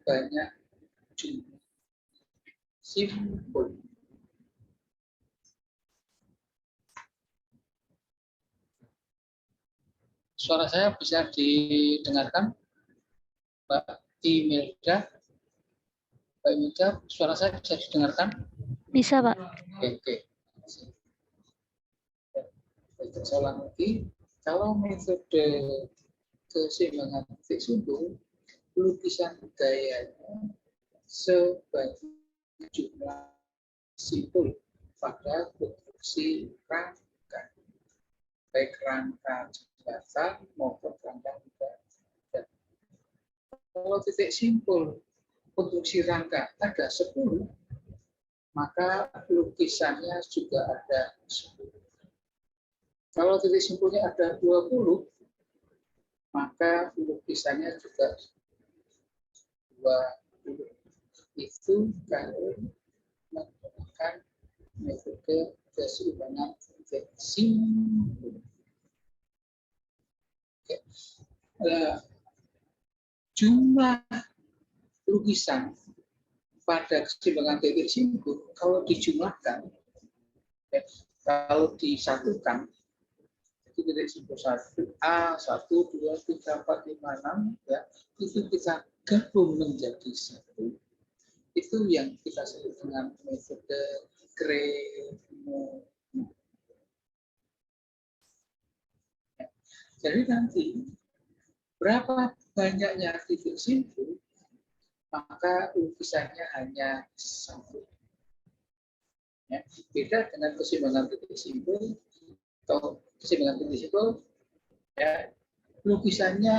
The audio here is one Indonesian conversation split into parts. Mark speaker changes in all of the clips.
Speaker 1: banyak jumlah simpul. Suara saya bisa didengarkan, Mbak Imelda? Mbak Imelda, suara saya bisa didengarkan?
Speaker 2: Bisa, Pak.
Speaker 1: Oke. Baik, saya ulang lagi. Kalau metode keseimbangan titik simpul, lukisan gayanya sebagai jumlah simpul pada konstruksi rangka, baik rangka jembatan maupun rangka udara. Kalau titik simpul konstruksi rangka ada 10, maka lukisannya juga ada 10. Kalau titik simpulnya ada 20, maka lukisannya juga 20. Itu kalau menggunakan metode keseimbangan titik simpul. Oke. Jumlah lukisan pada keseimbangan titik simpul kalau dijumlahkan, kalau disatukan, titik simpul 1A, 1, 2, 3, 4, 5, 6, ya, itu kita gabung menjadi satu. Itu yang kita sebut dengan metode Cremona. Jadi nanti berapa banyaknya titik simpul, maka lukisannya hanya satu. Ya, beda dengan keseimbangan titik simpul atau keseimbangan titik simpul, ya, lukisannya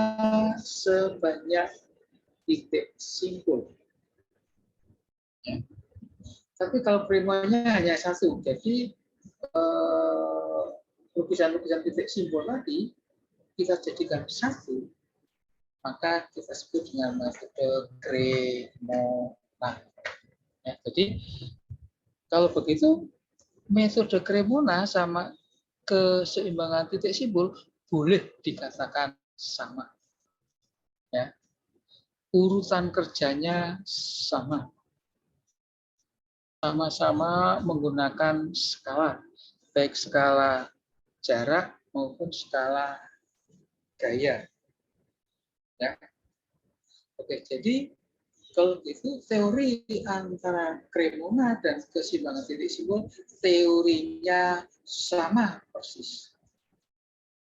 Speaker 1: sebanyak titik simpul. Ya. Tapi kalau Cremona hanya satu, jadi lukisan-lukisan titik simpul tadi kita jadikan satu, maka kita sebut dengan metode Cremona. Ya, jadi kalau begitu metode Cremona sama keseimbangan titik simpul boleh dikatakan sama. Ya. Urutan kerjanya sama. Sama-sama menggunakan skala, baik skala jarak maupun skala gaya. Ya. Oke, jadi kalau itu teori antara Cremona dan keseimbangan titik simpul teorinya sama persis.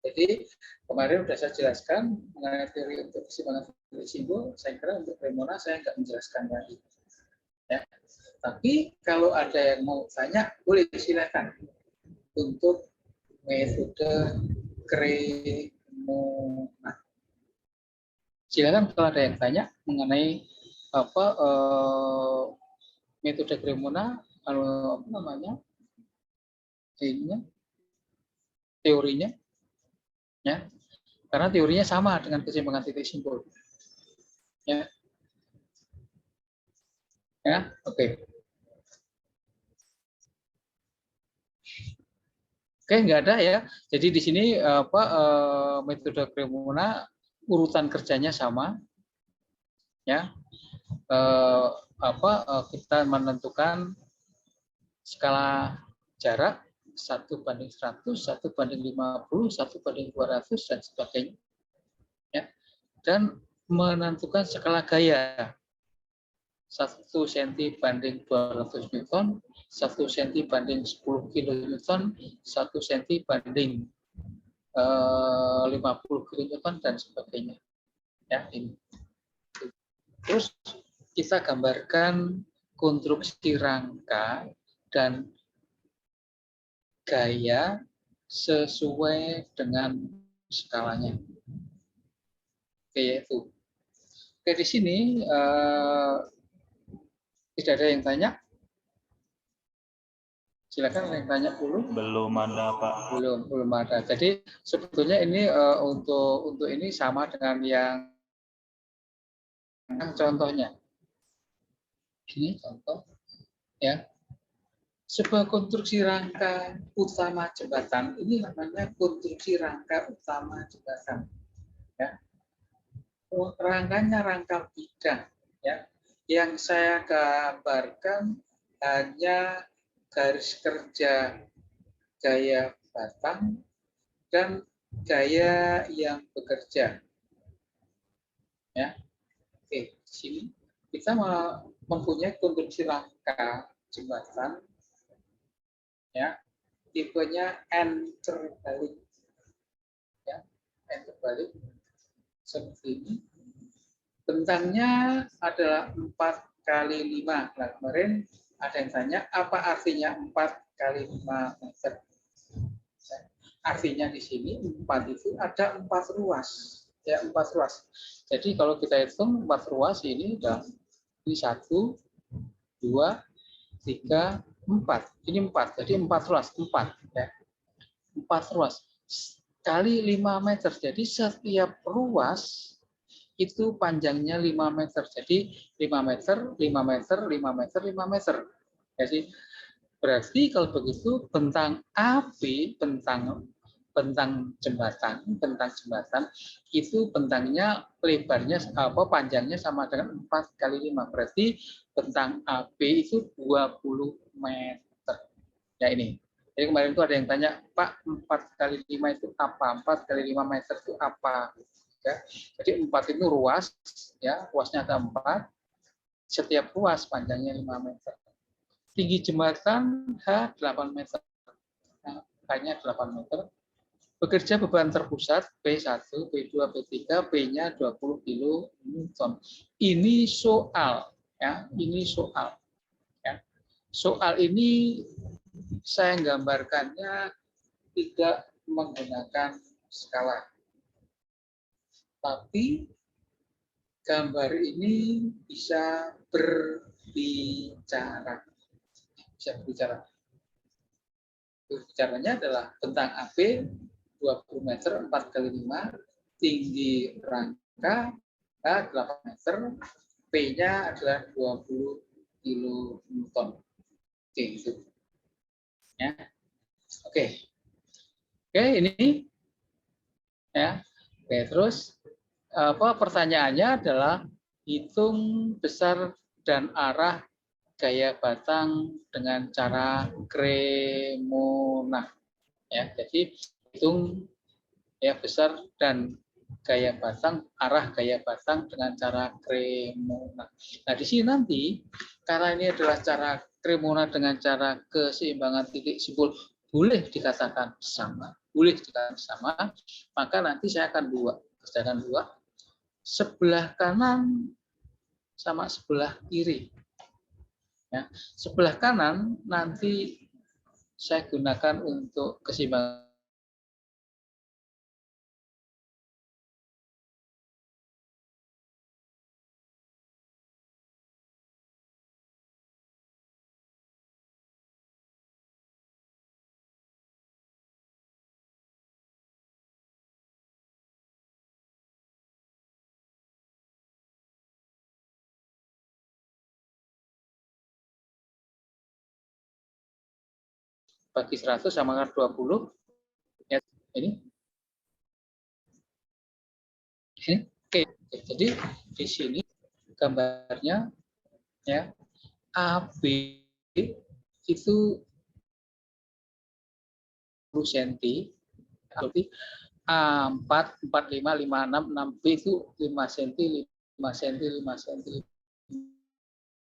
Speaker 1: Jadi kemarin sudah saya jelaskan mengenai teori untuk keseimbangan titik simpul. Saya kira untuk Cremona saya nggak menjelaskan lagi. Ya. Tapi kalau ada yang mau tanya, boleh silakan untuk metode Cremona. Silakan kalau ada yang tanya mengenai apa metode Cremona, apa namanya, teorinya, ya, karena teorinya sama dengan keseimbangan titik simpul. Ya, ya, oke. Oke, nggak ada ya. Jadi di sini metode Cremona urutan kerjanya sama, ya. Kita menentukan skala jarak 1:100, 1:50, 1:200 dan sebagainya, ya. Dan menentukan skala gaya 1 cm banding 200 Newton, 1 cm banding 10 kN, 1 cm banding 50 kN dan sebagainya. Ya, ini. Terus kita gambarkan konstruksi rangka dan gaya sesuai dengan skalanya. Oke, itu. Oke, di sini tidak ada yang tanya. Silakan ada yang tanya dulu.
Speaker 3: Belum ada, Pak.
Speaker 1: Belum ada. Jadi sebetulnya ini untuk ini sama dengan yang contohnya. Ini contoh, ya. Sebuah konstruksi rangka utama jembatan, ini namanya konstruksi rangka utama jembatan. Ya. Rangkanya rangka bidang. Ya, yang saya gambarkan hanya garis kerja gaya batang dan gaya yang bekerja. Ya, oke, di sini kita mempunyai konstruksi rangka jembatan, ya, tipenya N terbalik, ya, N terbalik seperti ini. Bentangnya adalah 4x5. Nah, kemarin ada yang tanya apa artinya 4x5 meter. Artinya di sini 4 itu ada 4 ruas. Ya, 4 ruas. Jadi kalau kita hitung 4 ruas ini udah ini 1, 2, 3, 4. Ini 4. Jadi 4 ruas, 4 ya. 4 ruas kali 5 meter. Jadi setiap ruas itu panjangnya 5 meter. Jadi 5 meter, 5 meter, 5 meter, 5 meter. Jadi berarti kalau begitu bentang AB, bentang jembatan itu bentangnya lebarnya panjangnya sama dengan 4 kali 5. Berarti bentang AB itu 20 meter. Ya ini. Jadi kemarin itu ada yang tanya, Pak, 4 kali 5 itu apa? 4 kali 5 meter itu apa? Ya. Jadi 4 itu ruas, ya, ruasnya ada 4. Setiap ruas panjangnya 5 meter. Tinggi jembatan H 8 meter. Nah, H-nya 8 meter. Bekerja beban terpusat P1, P2, P3, P-nya 20 kN. Ini soal, ya, ini soal. Ya. Soal ini saya gambarkannya tidak menggunakan skala. Tapi gambar ini bisa berbicara. Bisa berbicara. Berbicaranya adalah bentang AB 20 meter 4 kali 5, tinggi rangka 8 meter, P-nya adalah 20 kN. Oke, itu. Ya. Oke. Oke, ini ya. Oke, terus pertanyaannya adalah hitung besar dan arah gaya batang dengan cara Cremona. Ya, jadi hitung ya besar dan gaya batang, arah gaya batang dengan cara Cremona. Nah, di sini nanti karena ini adalah cara Cremona dengan cara keseimbangan titik simpul boleh dikatakan sama, maka nanti saya akan kerjakan dua, sebelah kanan sama sebelah kiri. Ya, sebelah kanan nanti saya gunakan untuk keseimbangan bagi 100 sama dengan 20. Ya, ini. Oke, jadi di sini gambarnya ya AB itu 10 cm, berarti A4, 4, 5, 5, 6, 6B itu 5 cm, 5 cm, 5 cm.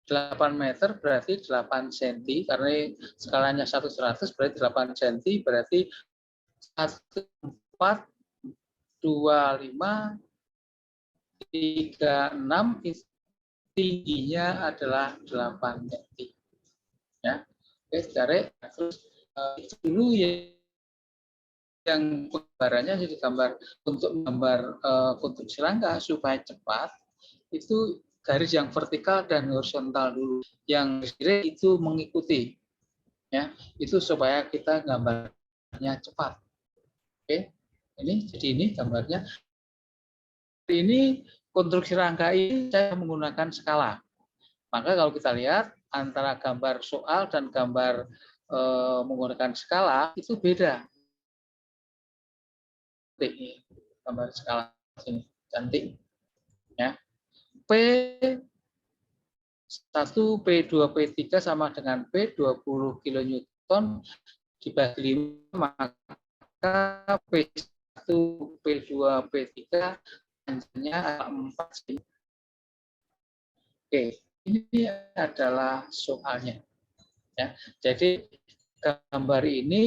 Speaker 1: 8 meter berarti 8 cm, karena skalanya 1/100 berarti 8 cm, berarti 14, 25, 36 tingginya adalah 8 cm. Ya. Oke, cari terus dulu yang gambarannya jadi gambar untuk menggambar konstruksi rangka supaya cepat itu garis yang vertikal dan horizontal dulu, yang kiri itu mengikuti, ya, itu supaya kita gambarnya cepat. Oke, ini jadi ini gambarnya. Ini konstruksi rangka ini saya menggunakan skala. Maka kalau kita lihat antara gambar soal dan gambar menggunakan skala itu beda. Gambar skala sini cantik, ya. P 1 P2P3 sama dengan P 20 kilonewton dibagi 5, maka P1 P2 P3 panjangnya 4 cm. Oke, ini adalah soalnya. Ya, jadi gambar ini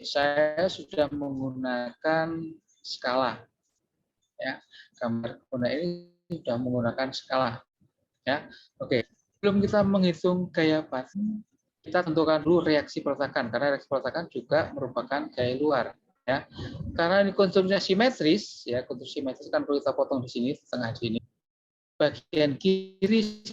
Speaker 1: saya sudah menggunakan skala. Ya, gambar ini sudah menggunakan skala. Ya, oke. Sebelum kita menghitung gaya batang, kita tentukan dulu reaksi peletakan, karena reaksi peletakan juga merupakan gaya luar. Ya, karena ini konturnya simetris, ya kontur simetris kan perlu kita potong di sini, tengah sini. Bagian kiri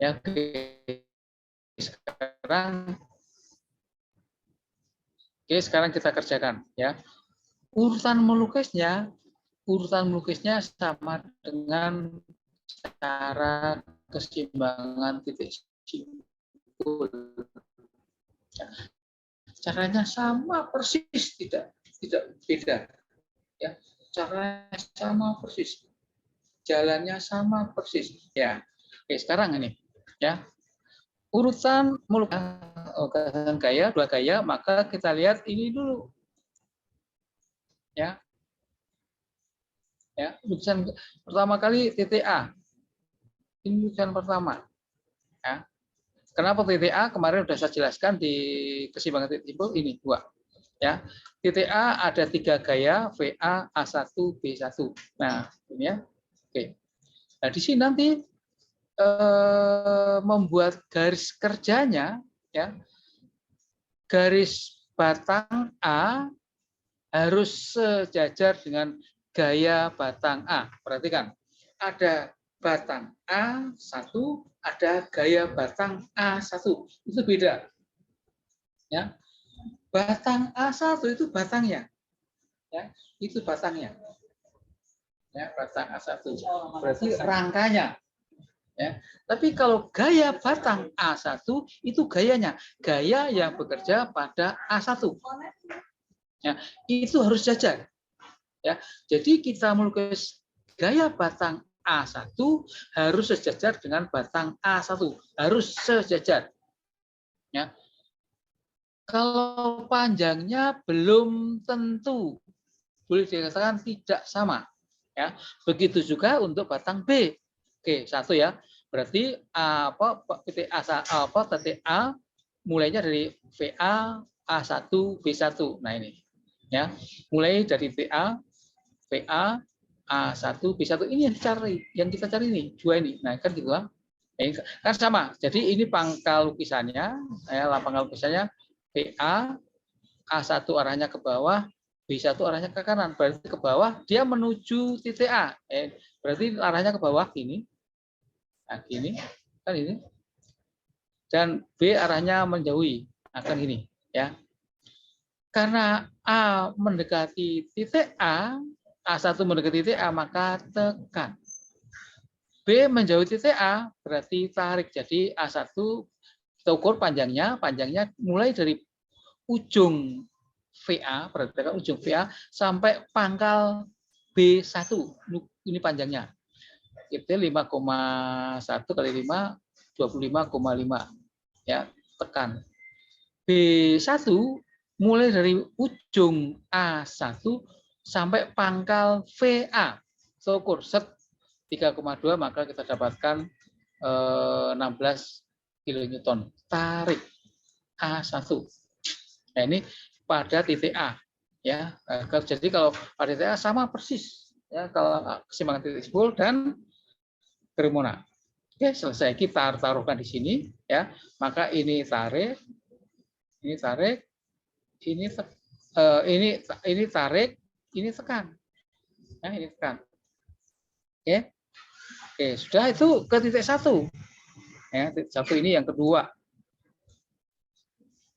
Speaker 1: ya sekarang kita kerjakan ya. Urutan melukisnya sama dengan cara keseimbangan titik simpul. Caranya sama persis, tidak beda. Ya, caranya sama persis. Jalannya sama persis. Ya. Oke, sekarang ini ya. Urutan melukiskan gaya, 2 gaya, maka kita lihat ini dulu. Ya. Ya, lukisan pertama kali titik A. Ini lukisan pertama. Ya. Kenapa titik A? Kemarin sudah saya jelaskan di keseimbangan titik simpul ini 2. Ya. Titik A ada 3 gaya, VA, A1, B1. Nah, ini ya. Oke. Nah, di sini nanti membuat garis kerjanya ya. Garis batang A harus sejajar dengan gaya batang A. Perhatikan, ada batang A1, ada gaya batang A1. Itu beda. Ya. Batang A1 itu batangnya. Ya, itu batangnya. Ya, batang A1. Berarti rangkanya. Ya. Tapi kalau gaya batang A1 itu gayanya, gaya yang bekerja pada A1. Ya, itu harus sejajar. Ya, jadi kita melukis gaya batang A1 harus sejajar dengan batang A1, harus sejajar. Ya. Kalau panjangnya belum tentu, boleh dikatakan tidak sama. Ya, begitu juga untuk batang B. Oke, 1 ya. Berarti titik A mulainya dari VA, A1, B1. Nah ini. Ya. Mulai dari VA, A1, B1 ini yang kita cari ini, 2 ini. Nah, kan gitu kan. Kan sama. Jadi ini pangkal lukisannya, pangkal lukisannya VA, A1 arahnya ke bawah, B1 arahnya ke kanan. Berarti ke bawah dia menuju titik A. Berarti arahnya ke bawah gini. Nah, gini. Kan ini. Dan B arahnya menjauhi. Nah, kan gini, ya. Karena A mendekati titik A1 mendekati titik A, maka tekan. B menjauhi titik A, berarti tarik. Jadi A1 kita ukur panjangnya mulai dari ujung VA, perhatikan ujung VA sampai pangkal B1. Ini panjangnya. Itu 5,1 kali 5, 25,5. Ya, tekan. B1 mulai dari ujung A1 sampai pangkal VA. So, ukur set 3,2 maka kita dapatkan 16 kilonewton. Tarik A1. Nah, ini pada titik A. Ya, jadi kalau pada titik A sama persis. Ya, kalau keseimbangan titik simpul dan Cremona. Oke, selesai. Kita taruhkan di sini. Ya, maka ini tarik, ini tarik, ini tarik, ini tekan. Ya, ini tekan. Oke. Oke, sudah itu ke titik 1. Ya, titik 1 ini yang kedua.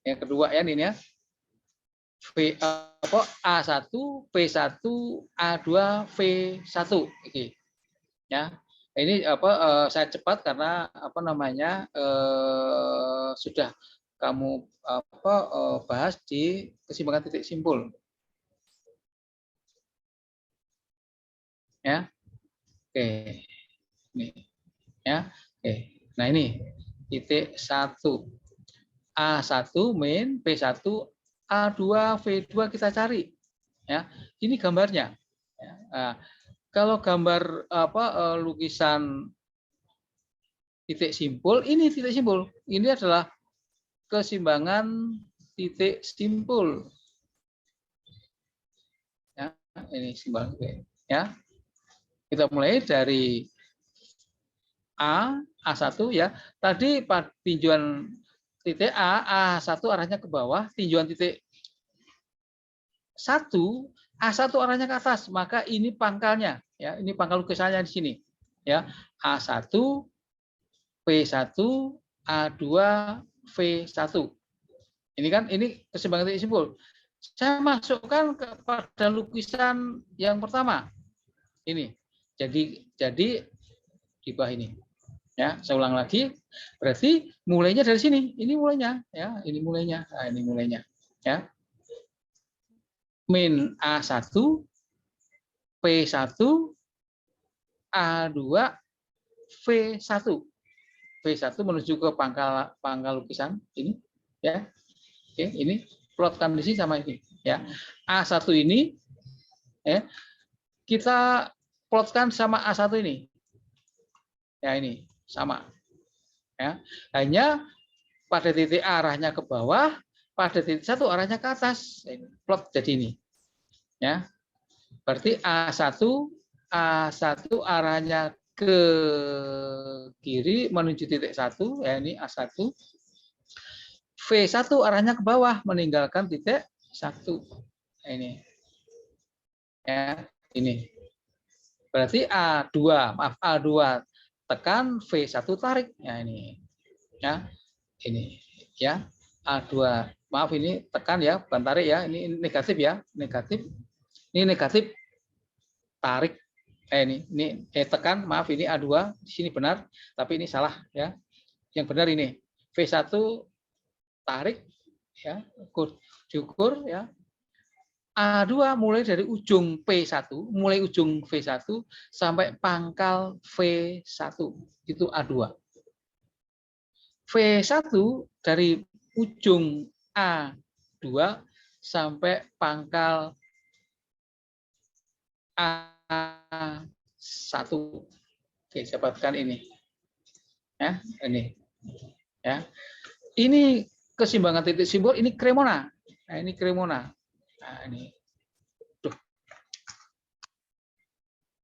Speaker 1: Yang kedua ya ini ya. A1, P1, A2, V1. Oke. Ya. Ini saya cepat karena sudah kamu bahas di keseimbangan titik simpul. Ya. Oke. Ini. Ya. Oke. Nah, ini titik 1. A1 min, P1, A2, V2 kita cari. Ya. Ini gambarnya. Ya. Nah, kalau gambar lukisan titik simpul, ini titik simpul. Ini adalah keseimbangan titik simpul. Ya, ini simbol. Ya. Kita mulai dari A1 ya. Tadi tinjauan titik A1 arahnya ke bawah, tinjauan titik 1, A1 arahnya ke atas, maka ini pangkalnya ya, ini pangkal lukisannya di sini. Ya, A1, P1, A2, V1. Ini kan ini keseimbangan titik simpul. Saya masukkan kepada lukisan yang pertama. Ini. Jadi di bawah ini. Ya, saya ulang lagi. Berarti mulainya dari sini. Ini mulainya, ya. Ini mulainya. Nah, ini mulainya, ya. Min A1, P1, A2, V1. V1 menuju ke pangkal lukisan ini, ya. Oke, ini plotkan di sini sama ini, ya. A1 ini ya, kita plotkan sama A1 ini. Ya, ini sama. Ya. Hanya pada titik A arahnya ke bawah, pada titik 1 arahnya ke atas. Plot jadi ini. Ya. Berarti A1 arahnya ke kiri menuju titik 1, ya ini A1. V1 arahnya ke bawah meninggalkan titik 1. Nah, ini. Ya, ini. Berarti A2 tekan, V1 tarik. Ya, ini. Ya. Ini, ya. A2. Maaf ini tekan ya, bukan tarik ya. Ini negatif ya, negatif. Ini negatif tarik. Ini tekan, maaf ini A2, di sini benar, tapi ini salah ya. Yang benar ini V1 tarik ya, diukur ya. A2 mulai dari ujung P1, mulai ujung V1 sampai pangkal V1, itu A2. V1 dari ujung A2 sampai pangkal A1. Oke, dapatkan ini. Ya, ini. Ya. Ini keseimbangan titik simpul, ini Cremona. Nah, ini Cremona. Nah, ini. Tuh.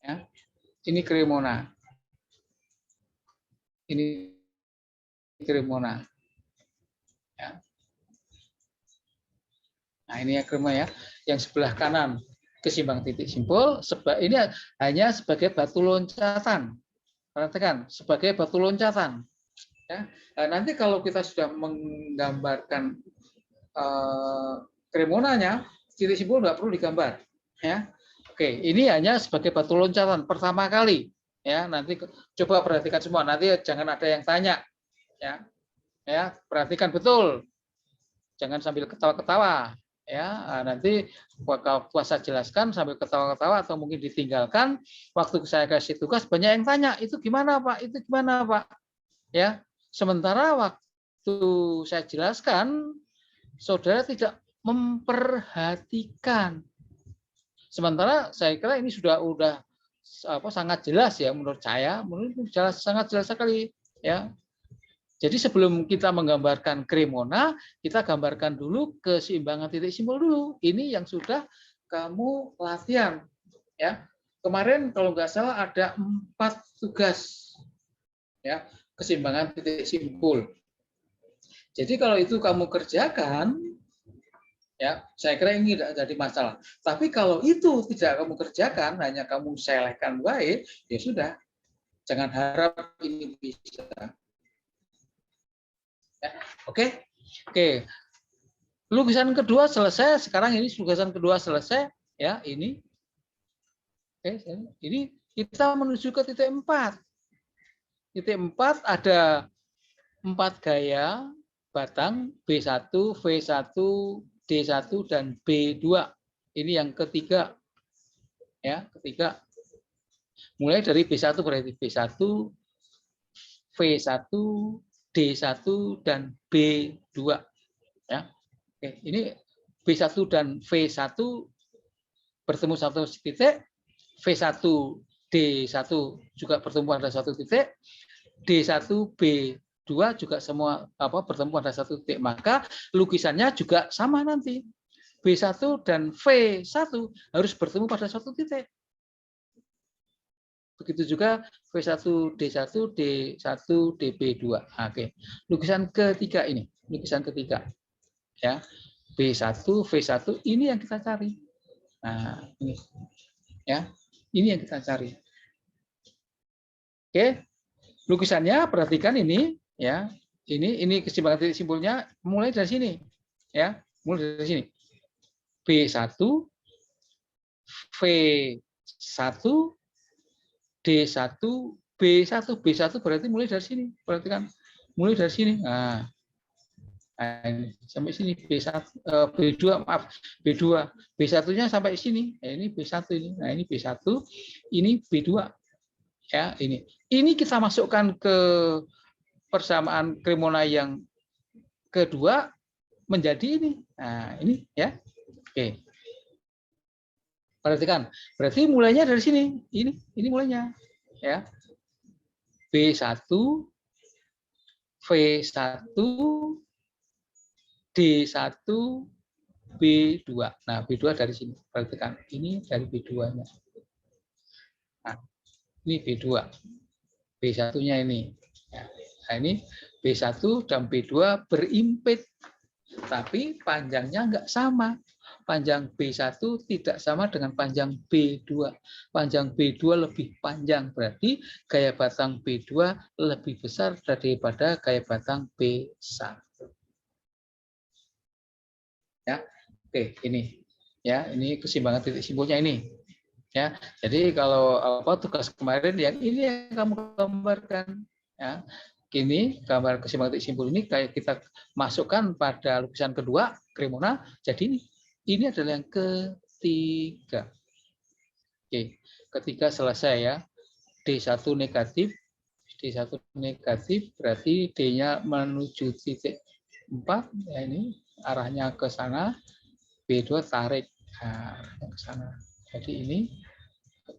Speaker 1: Ya. Ini Cremona. Ini Cremona. Ya. Nah, ini ya Cremona ya. Yang sebelah kanan keseimbangan titik simpul, ini hanya sebagai batu loncatan. Perhatikan, sebagai batu loncatan. Ya. Nah, nanti kalau kita sudah menggambarkan Cremonanya, titik simpul nggak perlu digambar. Ya. Oke, ini hanya sebagai batu loncatan pertama kali. Ya, nanti coba perhatikan semua. Nanti jangan ada yang tanya. Ya, ya, perhatikan betul. Jangan sambil ketawa-ketawa. Ya, nanti waktu saya jelaskan sambil ketawa-ketawa atau mungkin ditinggalkan. Waktu saya kasih tugas banyak yang tanya, itu gimana Pak? Itu gimana Pak? Ya, sementara waktu saya jelaskan, saudara tidak memperhatikan. Sementara saya kira ini sudah sangat jelas ya menurut saya, sangat jelas sekali ya. Jadi sebelum kita menggambarkan Cremona, kita gambarkan dulu keseimbangan titik simpul dulu. Ini yang sudah kamu latihan ya. Kemarin kalau nggak salah ada 4 tugas ya, keseimbangan titik simpul. Jadi kalau itu kamu kerjakan ya, saya kira ini tidak jadi masalah. Tapi kalau itu tidak kamu kerjakan, hanya kamu selehkan baik, ya sudah. Jangan harap ini bisa. Ya, oke. Oke. Lukisan kedua selesai. Sekarang ini lukisan kedua selesai. Ya, ini. Oke, ini kita menuju ke titik 4. Titik 4 ada 4 gaya batang B1, V1, D1 dan B2. Ini yang ketiga. Ya, ketiga. Mulai dari B1 berarti B1, V1, D1 dan B2 ya. Oke, ini B1 dan V1 bertemu satu titik, V1 D1 juga bertemu pada satu titik, D1 B2 juga semua bertemu pada satu titik. Maka lukisannya juga sama nanti. B1 dan V1 harus bertemu pada satu titik. Begitu juga V1, D1, D1, DB2. Oke. Lukisan ketiga ini, lukisan ketiga. Ya. B1, V1 ini yang kita cari. Nah, ini. Ya. Ini yang kita cari. Oke. Lukisannya perhatikan ini, ya. Ini keseimbangan titik simpulnya mulai dari sini. Ya, mulai dari sini. B1, V1, D1, B1, B1 berarti mulai dari sini. Perhatikan, mulai dari sini. Nah, sampai sini B1, B2, maaf, B2. B1-nya sampai sini. Nah, ini B1 ini. Nah, ini B1, ini B2. Ya, ini. Ini kita masukkan ke persamaan Cremona yang kedua menjadi ini. Nah, ini ya. Oke. Perhatikan, berarti mulainya dari sini. Ini mulainya. Ya. B1, V1, D1, B2. Nah, B2 dari sini. Perhatikan, ini dari B2-nya. Nah, ini B2. B1-nya ini. Nah, ini B1 dan B2 berimpit. Tapi panjangnya enggak sama. Panjang B1 tidak sama dengan panjang B2. Panjang B2 lebih panjang, berarti gaya batang B2 lebih besar daripada gaya batang B1. Ya, oke, ini. Ya, ini keseimbangan titik simpulnya ini. Ya, jadi kalau tugas kemarin yang ini yang kamu gambarkan. Ya, kini gambar keseimbangan titik simpul ini kayak kita masukkan pada lukisan kedua Cremona. Jadi ini adalah yang ketiga. Oke, ketiga selesai ya. D1 negatif, D1 negatif berarti D-nya menuju titik 4. Ya, ini arahnya ke sana. B2 tarik ke sana. Jadi ini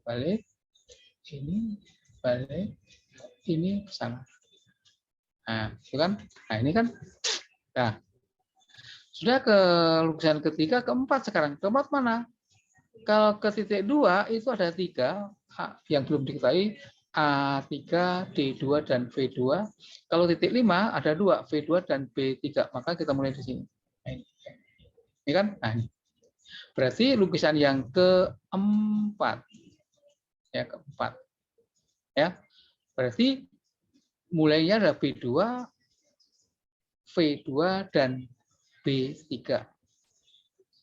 Speaker 1: balik, ini balik, ini ke sana. Nah, itu kan. Nah, ini kan. Nah, sudah ke lukisan ketiga, keempat sekarang. Keempat mana? Kalau ke titik 2 itu ada 3 yang belum diketahui, A3, D2 dan V2. Kalau titik 5 ada 2, V2 dan B3. Maka kita mulai di sini. Nah, ini kan? Nah, ini. Berarti lukisan yang keempat. Ya, keempat. Ya. Berarti mulainya ada B2, V2 dan B3.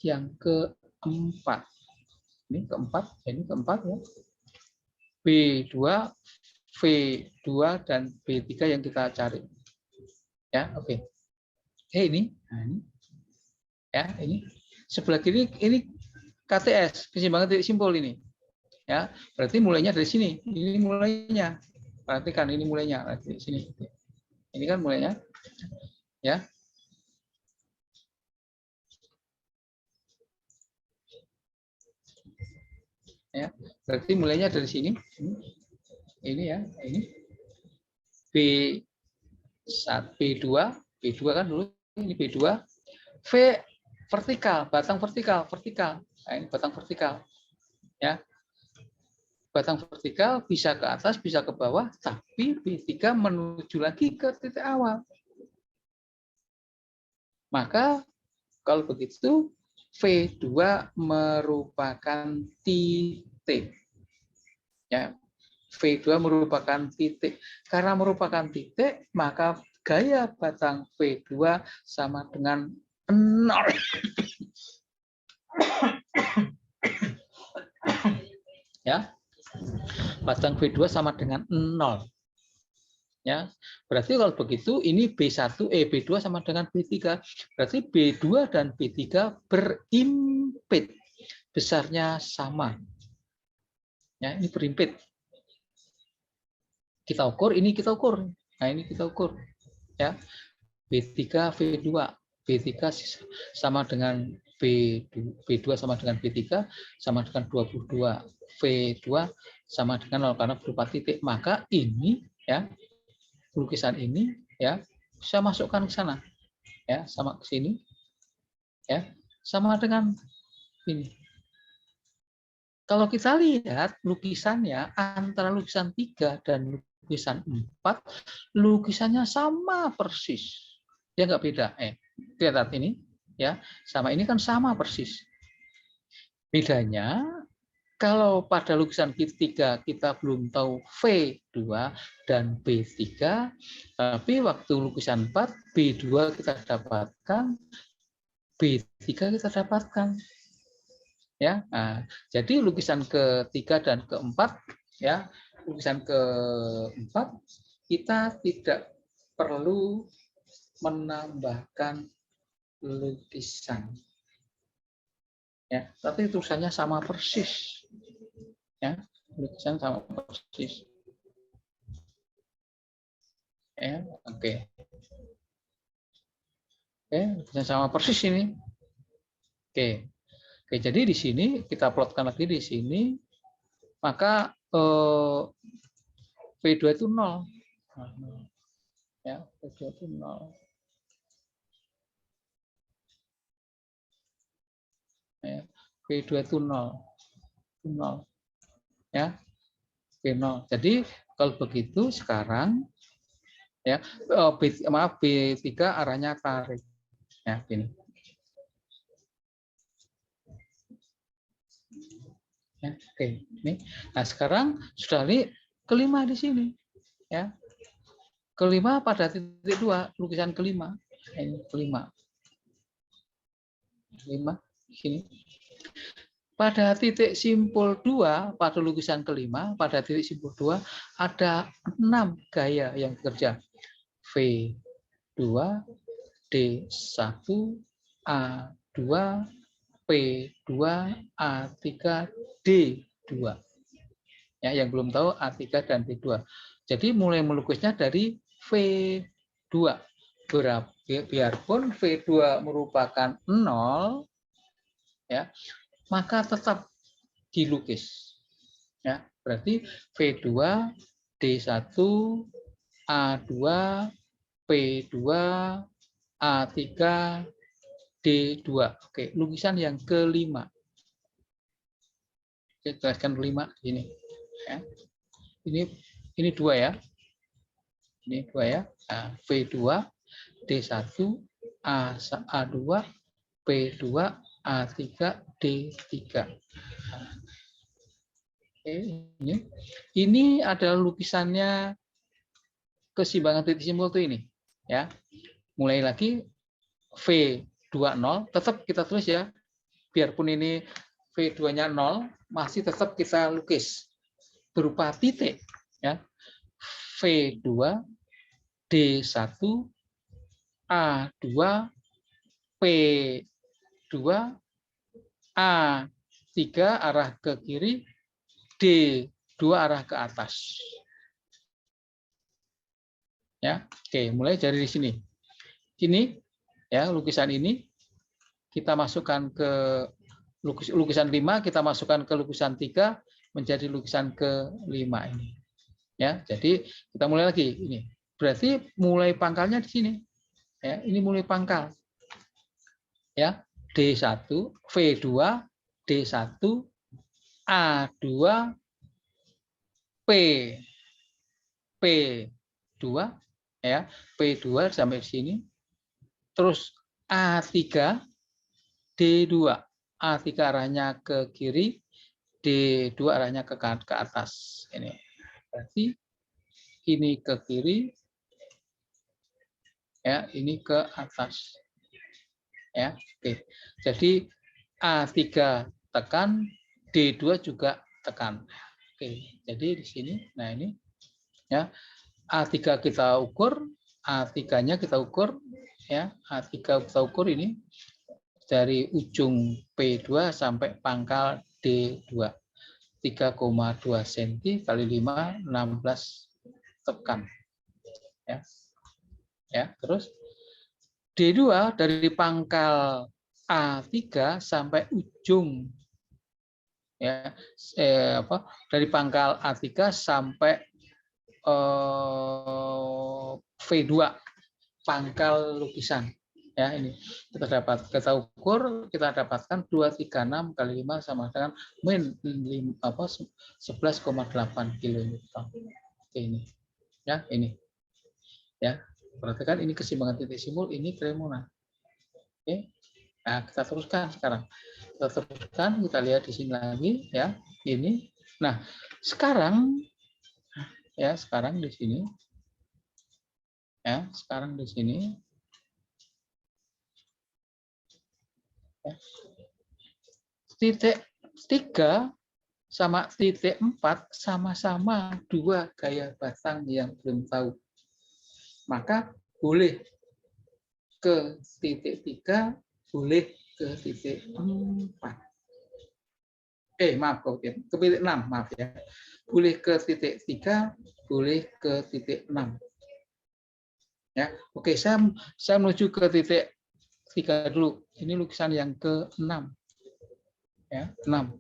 Speaker 1: Yang keempat. Ini keempat, ini keempat ya. B2, V2 dan B3 yang kita cari. Ya, oke. Ini. Nah, ini. Ya, ini. Sebelah kiri ini KTS, keseimbangan titik simpul ini. Ya, berarti mulainya dari sini. Ini mulainya. Perhatikan ini mulainya di sini. Ini kan mulainya. Ya. Berarti mulainya dari sini. Ini ya, ini B2 kan dulu, ini B2, V vertikal, batang vertikal. Nah, ini batang vertikal. Ya. Batang vertikal bisa ke atas, bisa ke bawah, tapi B3 menuju lagi ke titik awal. Maka kalau begitu V2 merupakan titik. Ya. V2 merupakan titik. Karena merupakan titik, maka gaya batang V2 sama dengan 0. Ya. Batang V2 sama dengan 0. Ya. Berarti kalau begitu ini B2 sama dengan B3. Berarti B2 dan B3 berimpit. Besarnya sama. Ya, ini berimpit. Kita ukur, ini kita ukur. Nah, ini kita ukur. Ya. B3 V2. B3 sama dengan B2 sama dengan B3 sama dengan 22. V2 sama dengan 0 karena berupa titik. Maka ini ya, lukisan ini ya, saya masukkan ke sana. Ya, sama ke sini. Ya, sama dengan ini. Kalau kita lihat lukisannya antara lukisan 3 dan lukisan 4, lukisannya sama persis. Ya nggak beda. Lihat ini ya, sama ini kan sama persis. Bedanya kalau pada lukisan ketiga kita belum tahu V2 dan B3, tapi waktu lukisan 4 B2 kita dapatkan, B3 kita dapatkan. Ya, nah, jadi lukisan ketiga dan keempat, ya, lukisan keempat kita tidak perlu menambahkan lukisan, ya, tapi tulisannya sama persis, ya, lukisan sama persis, ya, oke, lukisan sama persis ini, oke. Oke, jadi di sini kita plotkan lagi di sini, maka V2 itu 0. Ya, V2 itu 0. Ya, V2 itu 0. 0. Ya, V0. Jadi kalau begitu sekarang ya, B3 arahnya tarik. Ya, gini. Ya, oke, ini. Nah, sekarang sudah kelima di sini, ya. Kelima pada titik 2, lukisan kelima. Ini kelima. Kelima di sini. Pada titik simpul 2, pada lukisan kelima, pada titik simpul 2 ada 6 gaya yang bekerja. V2, D1, A2, P2, A3, D2. Ya, yang belum tahu A3 dan D2. Jadi mulai melukisnya dari V2. Biarpun V2 merupakan 0, ya, maka tetap dilukis. Ya, berarti V2, D1, A2, P2, A3, D2. Oke, lukisan yang kelima. Saya jelaskan kelima ini. Ya. Ini 2 ya. Ini 2 ya. Nah, V2, D1, A2, P2, A3, D3. Oke, ini adalah lukisannya keseimbangan titik simpul itu ini. Ya. Mulai lagi V20, tetap kita tulis ya. Biarpun ini V2-nya 0, masih tetap kita lukis berupa titik, ya. V2, D1, A2, P2, A3 arah ke kiri, D2 arah ke atas. Ya, oke, mulai dari sini. Ini ya, lukisan ini kita masukkan ke lukisan 5, kita masukkan ke lukisan 3, menjadi lukisan ke-5 ini. Ya, jadi kita mulai lagi ini. Berarti mulai pangkalnya di sini. Ya, ini mulai pangkal. Ya, D1, V2, D1, A2, P, P2 ya, P2 sampai sini. Terus A3, D2. A3 arahnya ke kiri, D2 arahnya ke atas. Ini. Berarti ini ke kiri, ya, ini ke atas. Ya, oke. Jadi A3 tekan, D2 juga tekan. Oke, jadi di sini, nah ini, ya, A3 kita ukur, A3-nya kita ukur, ya, A3 kita ukur ini dari ujung P2 sampai pangkal D2. 3,2 cm kali 5, 16 tekan. Ya. Ya, terus D2 dari pangkal A3 sampai ujung, ya, dari pangkal A3 sampai V2 pangkal lukisan. Ya, ini kita ukur, kita dapatkan 236 kali 5 sama dengan min 11,8 kN. Oke, ini. Ya, ini. Ya. Perhatikan ini keseimbangan titik simpul, ini Cremona. Oke. Nah, kita teruskan sekarang. Kita teruskan, kita lihat di sini lagi, ya. Ini. Nah, sekarang, ya, sekarang di sini, ya, sekarang di sini, ya, titik 3 sama titik 4 sama-sama dua gaya batang yang belum tahu. Maka boleh ke titik 3, boleh ke titik 4. Maaf, ke titik 6, maaf ya. Boleh ke titik 3, boleh ke titik 6. Ya, oke, saya menuju ke titik 3 dulu. Ini lukisan yang ke-6. Ya, 6.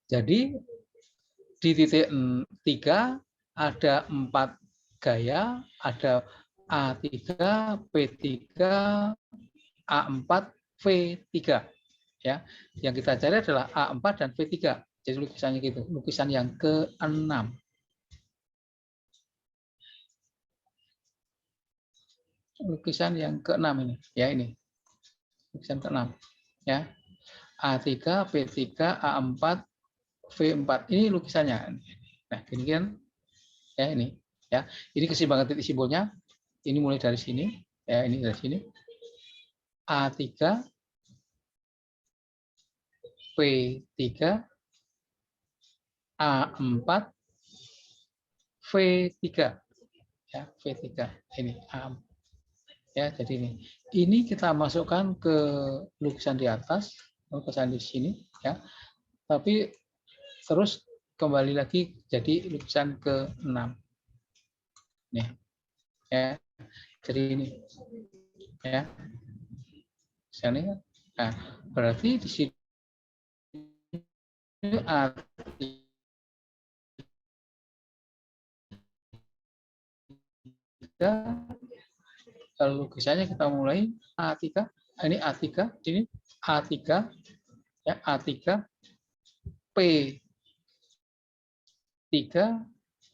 Speaker 1: Jadi di titik 3 ada 4 gaya, ada A3, P3, A4, V3. Ya, yang kita cari adalah A4 dan V3. Jadi lukisannya gitu, lukisan yang ke-6. Lukisan yang ke-6 ini, ya, ini. Lukisan ke-6. Ya. A3, P3, A4, V4. Ini lukisannya. Nah, ini kan, ya, ini. Ya, ini keseimbangan titik simpulnya. Ini mulai dari sini, ya, ini dari sini. A3, P3, A4, V3. Ya, V3. Ini A4. Ya, jadi ini kita masukkan ke lukisan di atas, lukisan di sini, ya. Tapi terus kembali lagi jadi lukisan ke-6. Nih. Ya. Jadi ini. Ya. Sini. Nah, berarti di sini kalau lukisannya kita mulai A3, ini A3, ini A3, ya, A3, P3,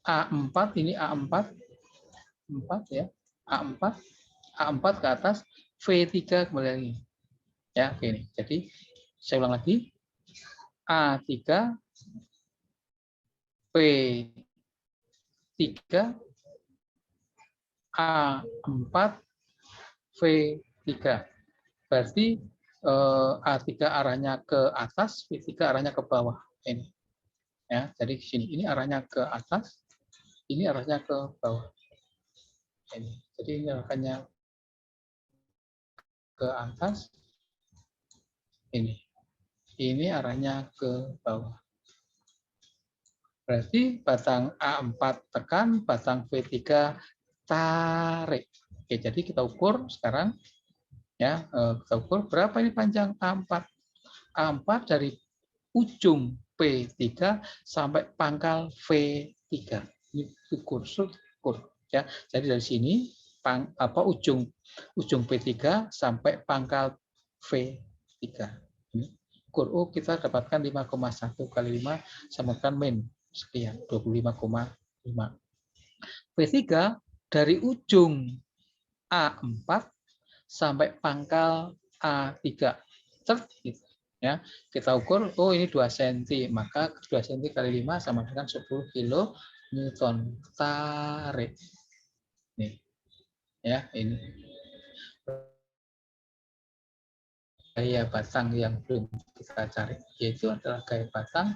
Speaker 1: A4, ini A4, 4 ya, A4, A4 ke atas, V3 kembali lagi. Ya, oke ini. Jadi saya ulang lagi. A3, P3, A4, V3. Berarti A3 arahnya ke atas, V3 arahnya ke bawah. Ini. Ya, jadi di sini ini arahnya ke atas, ini arahnya ke bawah. Ini. Jadi ini arahnya ke atas, ini arahnya ke bawah. Berarti batang A4 tekan, batang V3 tarik. Oke, jadi kita ukur sekarang, ya, kita ukur berapa ini panjang A4. A4 dari ujung
Speaker 2: P3 sampai pangkal V3. Ini ukur ya. Jadi dari sini ujung P3 sampai pangkal V3. Ini ukur. Oh, kita dapatkan 5,1 kali 5 sama kan min sekian 25,5. V3 dari ujung A4 sampai pangkal A3. Ya, kita ukur, oh ini 2 cm, maka 2 cm kali 5 sama dengan 10 kilo Newton. Tarik. Nih. Ya, ini. Gaya batang yang belum kita cari, yaitu adalah gaya batang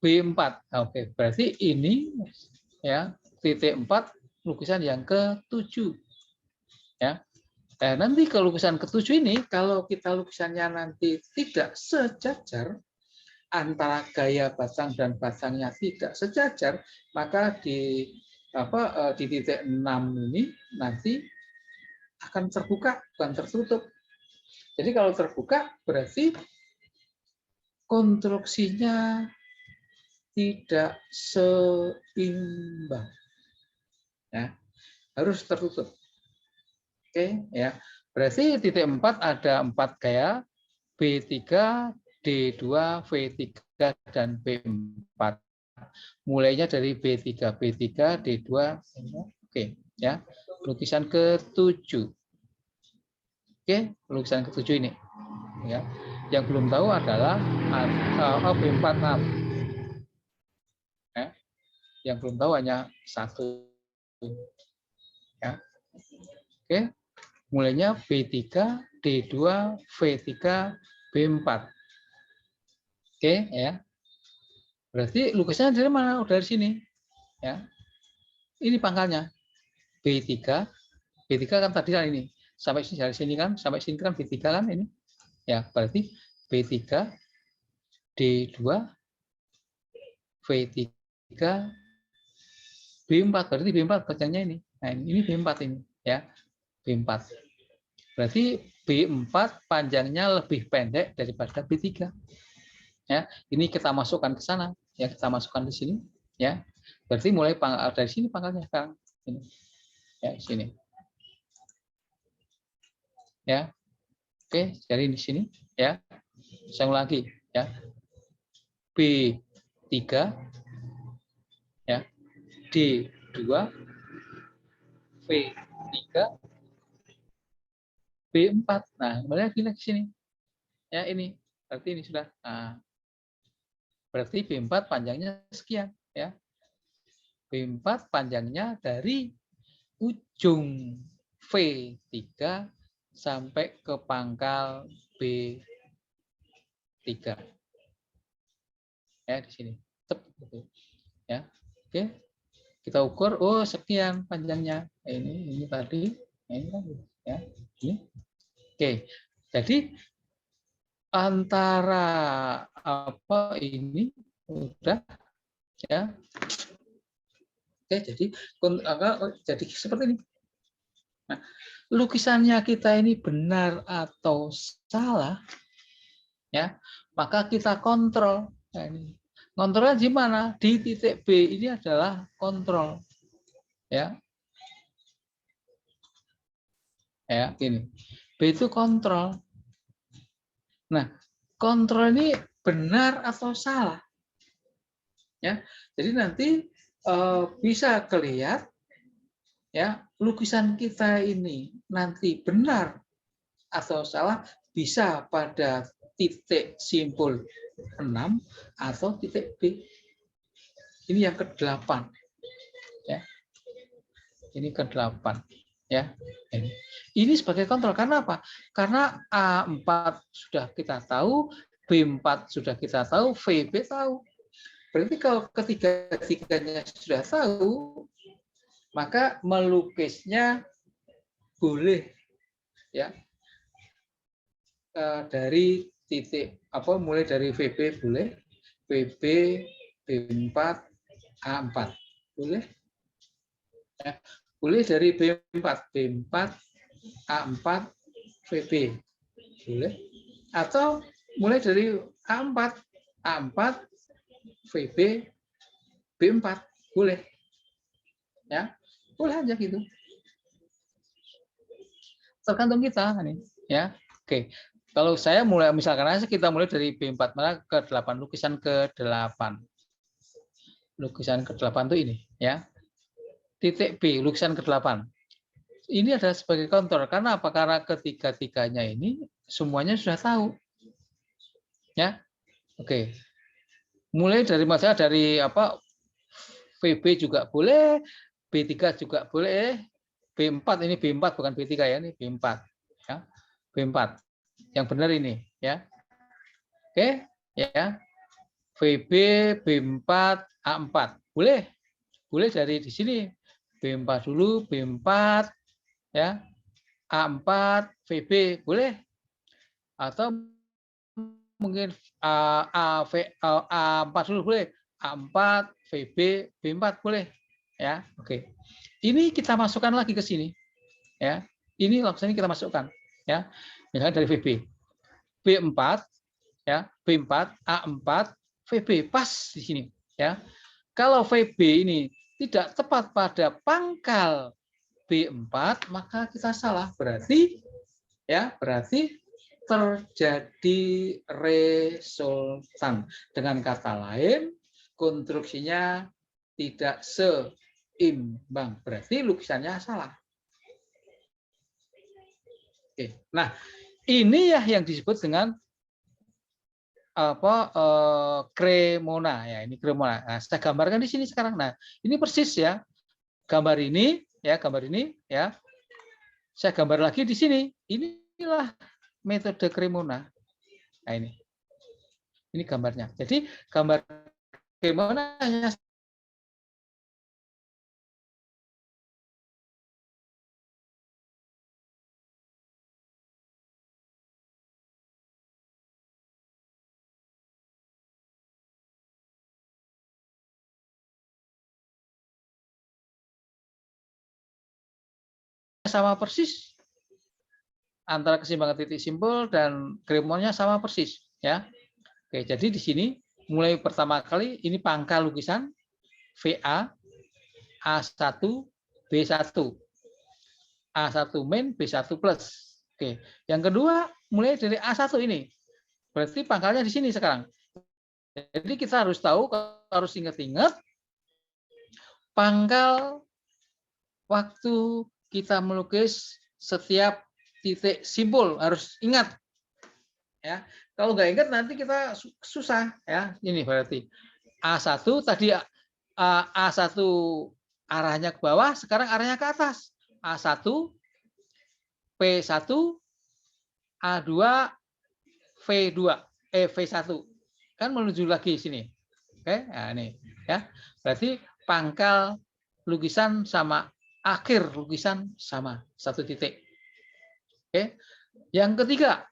Speaker 2: B4. Oke, berarti ini ya, titik 4 lukisan yang ke-7. Ya. Nanti kalau lukisan ke-7 ini, kalau kita lukisannya nanti tidak sejajar, antara gaya batang dan batangnya tidak sejajar, maka di titik 6 ini nanti akan terbuka, bukan tertutup. Jadi kalau terbuka berarti konstruksinya tidak seimbang. Ya, harus tertutup. Oke, ya. Berarti titik 4 ada 4 gaya, B3, D2, V3, dan B4. Mulainya dari B3, D2, oke, ya. Lukisan ke-7. Oke, lukisan ke-7 ini. Ya. Yang belum tahu adalah B4. Ya. Yang belum tahu hanya 1. Ya. Oke. Mulainya B3, D2, V3, B4. Oke, ya. Berarti lukisannya dari mana? Dari sini. Ya. Ini pangkalnya. B3. B3 kan tadi kan ini. Sampai sini dari sini kan, sampai sini kan B3 kan ini. Ya, berarti B3, D2, V3, B4. Berarti B4 bacanya ini. Nah, ini B4 ini, ya. B4. Berarti B4 panjangnya lebih pendek daripada B3. Ya, ini kita masukkan ke sana, ya, kita masukkan di sini, ya. Berarti mulai dari sini pangkalnya sekarang ini. Ya, sini. Ya. Oke, jadi di sini, ya. Saya ulangi, ya. B3, ya. D2, V3, B4. Nah, kemudian kita ke sini. Ya, ini. Berarti ini sudah. Nah, berarti B4 panjangnya sekian, ya. B4 panjangnya dari ujung V3 sampai ke pangkal B3. Ya, di sini. Ya. Oke. Kita ukur, oh sekian panjangnya. Ini tadi, ini kan ya. Ini. Oke. Jadi antara ini udah ya. Oke, jadi seperti ini. Nah, lukisannya kita ini benar atau salah, ya, maka kita kontrol. Nah, ini. Kontrolnya di mana? Di titik B ini adalah kontrol, ya. Ya, gini. B itu kontrol. Nah, kontrol ini benar atau salah? Ya, jadi nanti bisa kelihatan ya lukisan kita ini nanti benar atau salah bisa pada titik simpul 6 atau titik B. Ini yang ke-8. Ya. Ini ke-8 ya. Ini sebagai kontrol karena apa? Karena A4 sudah kita tahu, B4 sudah kita tahu, VB tahu. Berarti kalau ketiga-tiganya sudah tahu, maka melukisnya boleh ya dari titik mulai dari VB boleh, VB, B4, A4 boleh, ya. Boleh dari B4, A4, VB boleh, Atau mulai dari A4, VB, B4, boleh. Ya, boleh aja gitu. Tergantung kita nih, ya. Oke. Kalau saya mulai misalkan aja kita mulai dari B4 mana ke 8, lukisan ke-8. Lukisan ke-8 itu ini, ya. Titik B, lukisan ke-8. Ini adalah sebagai kontur. Karena apa? Karena ketiga-tiganya ini semuanya sudah tahu. Ya. Oke. Mulai dari masalah dari apa? VB juga boleh, B3 juga boleh, B4 ini B4 bukan B3 ya, ini B4 ya. B4. Yang benar ini ya. Oke, ya. VB B4 A4. Boleh. Boleh dari di sini. B4 dulu, B4 ya. A4 VB boleh. Atau mungkin A4 dulu boleh. A4 VB B4 boleh. Ya, oke. Ini kita masukkan lagi ke sini. Ya. Ini langsung kita masukkan ya. Misalnya dari VB. B4 ya, B4, A4, VB pas di sini ya. Kalau VB ini tidak tepat pada pangkal B4 maka kita salah. Berarti terjadi resultan. Dengan kata lain, konstruksinya tidak seimbang. Berarti lukisannya salah. Oke. Nah, ini ya yang disebut dengan Cremona ya, ini Cremona. Nah, saya gambarkan di sini sekarang. Nah, ini persis ya. Gambar ini ya. Saya gambar lagi di sini. Inilah metode Cremona. Nah, ini. Ini gambarnya. Jadi gambar Cremona hanya sama persis antara keseimbangan titik simpul dan Cremonnya sama persis ya. Oke, jadi di sini mulai pertama kali ini pangkal lukisan VA A1 B1. A1 min B1 plus. Oke. Yang kedua mulai dari A1 ini. Berarti pangkalnya di sini sekarang. Jadi kita harus tahu, harus ingat-ingat pangkal waktu kita melukis setiap titik simpul, harus ingat. Ya. Kalau nggak ingat nanti kita susah ya. Ini berarti A1 tadi A1 arahnya ke bawah, sekarang arahnya ke atas. A1 P1 A2 V2 V1 kan menuju lagi sini. Oke, nah ini ya. Berarti pangkal lukisan sama akhir lukisan sama, satu titik. Oke. Yang ketiga,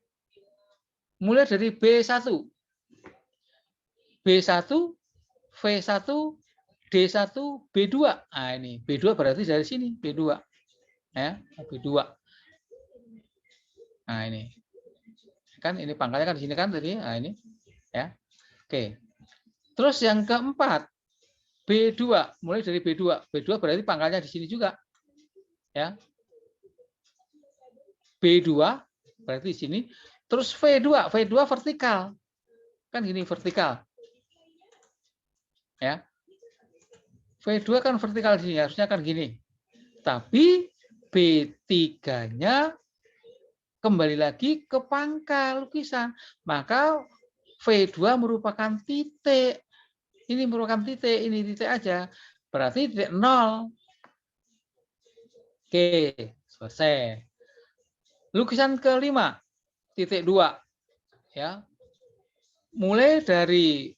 Speaker 2: mulai dari B1. B1, V1, D1, B2. Nah, ini B2 berarti dari sini, B2. Ya, B2. Nah, ini. Kan ini pangkalnya kan di sini kan tadi. Nah, ini. Ya. Oke. Terus yang keempat, B2, mulai dari B2. B2 berarti pangkalnya di sini juga. Ya. B2 berarti di sini. Terus V2, V2 vertikal. Kan gini vertikal. Ya. V2 kan vertikal di sini, harusnya kan gini. Tapi B3-nya kembali lagi ke pangkal lukisan. Maka V2 merupakan titik. Ini merupakan titik, ini titik aja. Berarti titik 0. Oke, selesai. Lukisan kelima, titik 2. Ya. Mulai dari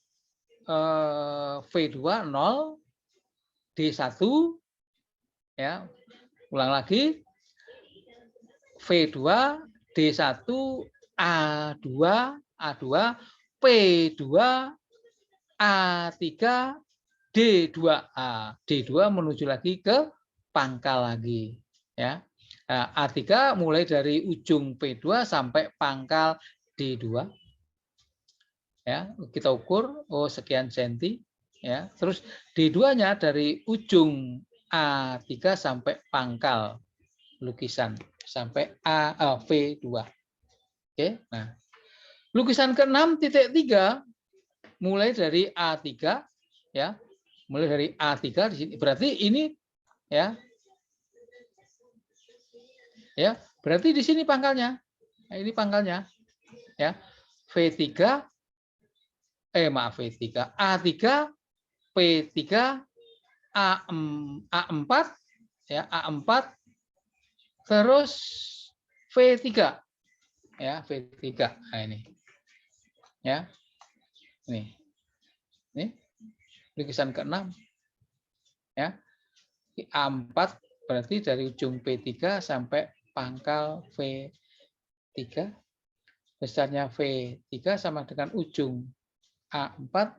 Speaker 2: V2 0, D1 ya. Ulang lagi. V2, D1, A2, A2, P2, A3, D2A. D2 menuju lagi ke pangkal lagi. Ya. Nah, A3 mulai dari ujung P2 sampai pangkal D2. Ya, kita ukur sekian senti ya. Terus D2-nya dari ujung A3 sampai pangkal lukisan sampai V2. Oke. Nah, lukisan ke-6 titik 3 mulai dari A3 ya. Mulai dari A3 di sini. Berarti ini ya. Ya, berarti di sini pangkalnya. Nah, ini pangkalnya. Ya. V3 V3 A3 P3 A4 ya, A4 terus V3 ya, V3. Nah, ini. Ya. Ini lukisan ke-6 ya. A4 berarti dari ujung P3 sampai pangkal V3. Besarnya V3 sama dengan ujung A4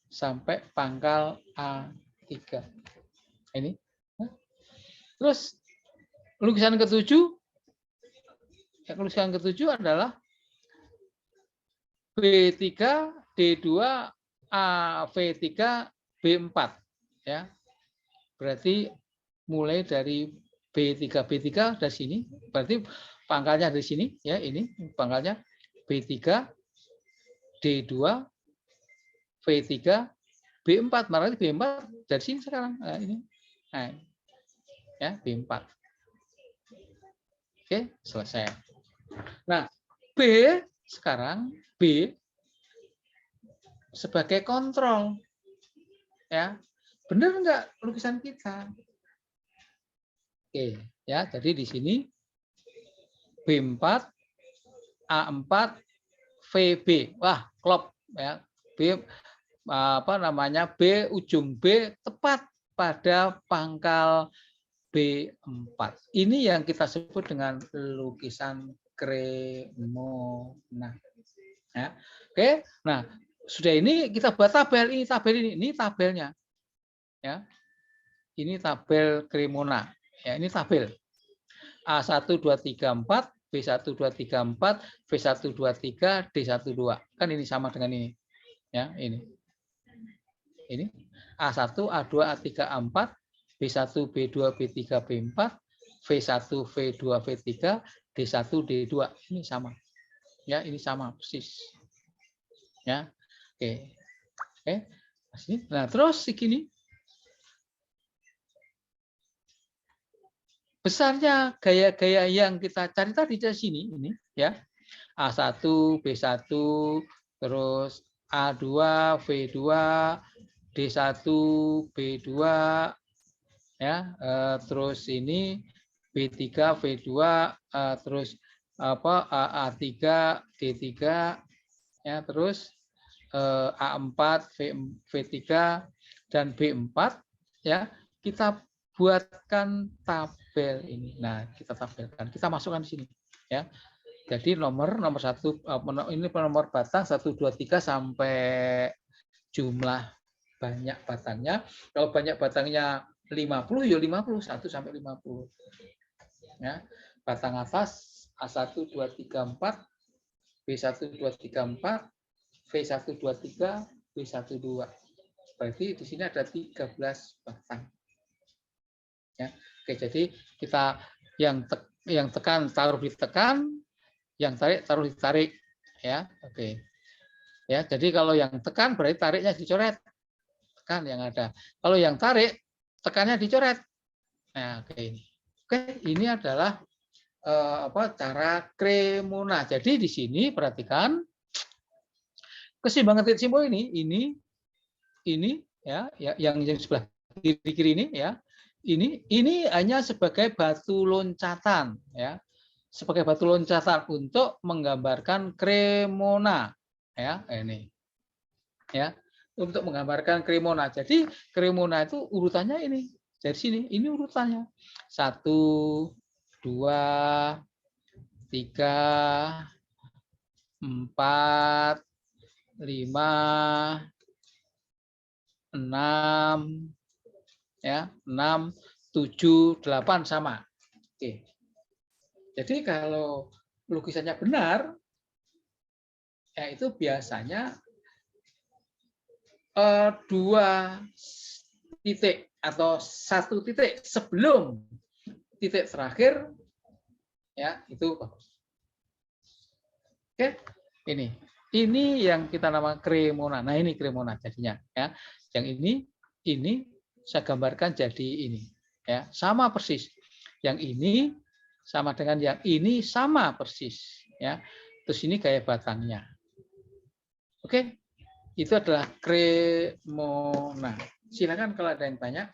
Speaker 2: sampai pangkal A3. Ini. Terus lukisan ke-7 adalah B3 D2 V3 B4 ya. Berarti mulai dari B3 dari sini, berarti pangkalnya dari sini ya, ini pangkalnya B3 D2 V3 B4, berarti B4 dari sini sekarang. Nah, ini. Nah, ya, B4. Oke, selesai. Nah, B sekarang B sebagai kontrol. Ya. Benar enggak lukisan kita? Oke, ya. Jadi di sini B4 A4 VB. Wah, klop ya. B B ujung B tepat pada pangkal B4. Ini yang kita sebut dengan lukisan Cremona. Ya. Oke, nah sudah ini kita buat tabel. Ini tabelnya. Ya, ini tabel Cremona. Ya, ini tabel A1 2 3 4, B1 2 3 4, V1 2 3, D1 2. Kan ini sama dengan ini. Ya, ini. Ini A1, A2, A3, A4, B1, B2, B3, B4, V1, V2, V3, D1, D2. Ini sama. Ya, ini sama persis. Ya. Oke. Oke. Nah, terus segini. Besarnya gaya-gaya yang kita cari tadi di sini ini ya. A1, B1, terus A2, V2, D1, B2 ya, terus ini B3, V2, terus A3, D3 ya, terus A4, V3 dan B4 ya, kita buatkan tabel ini. Nah, kita tabelkan, kita masukkan di sini ya. Jadi nomor 1 ini nomor batang 1 2 3 sampai jumlah banyak batangnya. Kalau banyak batangnya 50 ya 50, 1 sampai 50. Ya. Batang atas A1 2 3 4, B1 2 3 4, V1 2 3, B1 2. Berarti di sini ada 13 batang. Ya. Oke, jadi kita yang tekan taruh ditekan, yang tarik taruh ditarik ya. Oke. Ya, jadi kalau yang tekan berarti tariknya dicoret. Tekan yang ada. Kalau yang tarik tekannya dicoret. Nah, oke ini. Oke, ini adalah cara Cremona. Jadi di sini perhatikan keseimbangan titik simpul ini ya, yang sebelah kiri ini ya. Ini hanya sebagai batu loncatan ya. Sebagai batu loncatan untuk menggambarkan Cremona ya, ini. Ya, untuk menggambarkan Cremona. Jadi Cremona itu urutannya ini. Dari sini ini urutannya. 1 2 3 4 5 6 ya, 6 7 8 sama. Oke. Jadi kalau lukisannya benar, ya itu biasanya 2 titik atau 1 titik sebelum titik terakhir, ya itu bagus. Oke, ini yang kita nama Cremona. Nah ini Cremona jadinya, ya. Yang ini saya gambarkan jadi ini, ya sama persis. Yang ini sama dengan yang ini sama persis, ya. Terus ini gaya batangnya. Oke. Itu adalah Cremona. Silakan kalau ada yang tanya.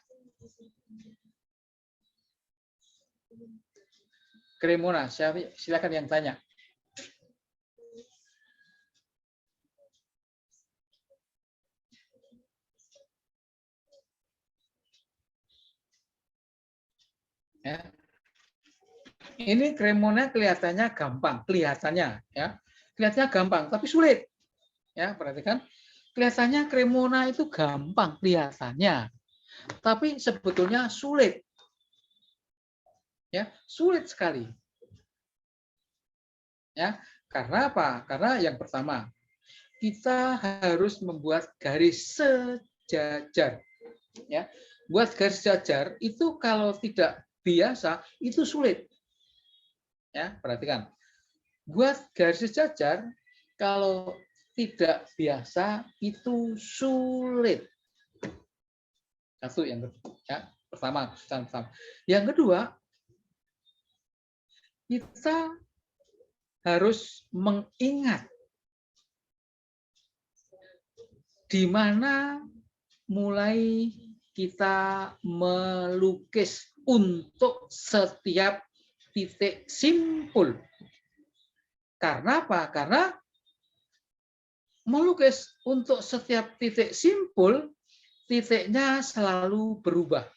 Speaker 2: Cremona, silakan yang tanya. Ya. Ini Cremona kelihatannya gampang, kelihatannya gampang, tapi sulit. Ya, perhatikan. Kelihatannya Cremona itu gampang kelihatannya, tapi sebetulnya sulit. Ya, sulit sekali. Ya, karena apa? Karena yang pertama, kita harus membuat garis sejajar. Ya, buat garis sejajar itu kalau tidak biasa itu sulit. Ya, perhatikan. Buat garis sejajar kalau tidak biasa itu sulit. Satu yang kedua, ya. Pertama. Yang kedua, kita harus mengingat di mana mulai kita melukis untuk setiap titik simpul. Karena apa? Karena melukis untuk setiap titik simpul, titiknya selalu berubah.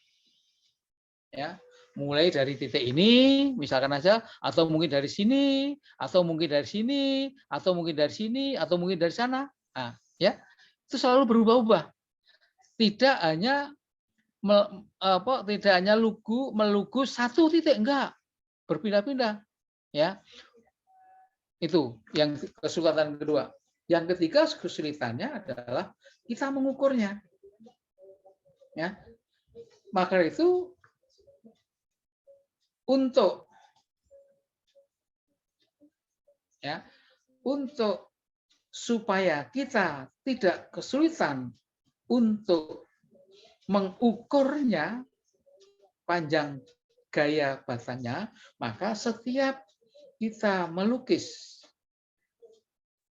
Speaker 2: Ya, mulai dari titik ini, misalkan aja, atau mungkin dari sini, atau mungkin dari sini, atau mungkin dari sini, atau mungkin dari sana. Nah, ya, itu selalu berubah-ubah. Tidak hanya melugu satu titik, enggak, berpindah-pindah. Ya, itu yang kesulitan kedua. Yang ketiga kesulitannya adalah kita mengukurnya. Ya, maka itu untuk supaya kita tidak kesulitan untuk mengukurnya panjang gaya batangnya, maka setiap kita melukis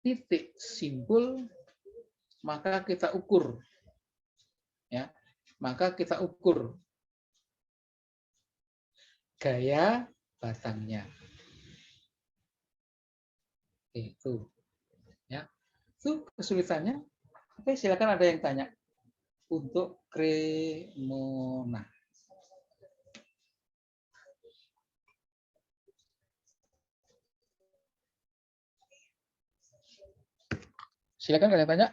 Speaker 2: titik simpul, maka kita ukur. Ya, maka kita ukur gaya batangnya. Itu. Ya. Itu kesulitannya. Oke, silakan ada yang tanya untuk Cremona. Silakan kalian tanya.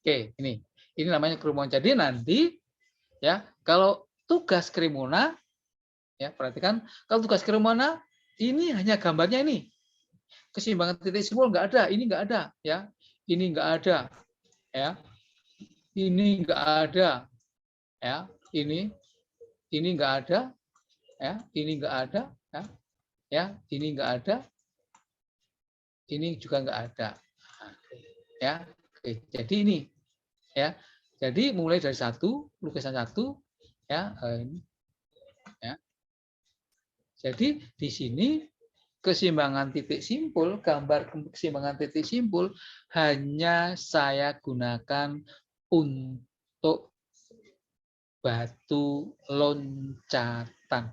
Speaker 2: Oke, ini namanya Cremona. Jadi nanti ya, kalau tugas Cremona, ya perhatikan, kalau tugas Cremona ini hanya gambarnya ini. Keseimbangan titik simpul nggak ada, ini nggak ada, ya. Ini nggak ada, ya. Ini nggak ada, ya. Ini nggak ada, ya. Ini nggak ada, ya. Ya, ini nggak ada. Ini juga nggak ada. Ya. Oke, jadi ini, ya. Jadi mulai dari lukisan satu, ya. Ya. Jadi di sini keseimbangan titik simpul, gambar keseimbangan titik simpul hanya saya gunakan untuk batu loncatan.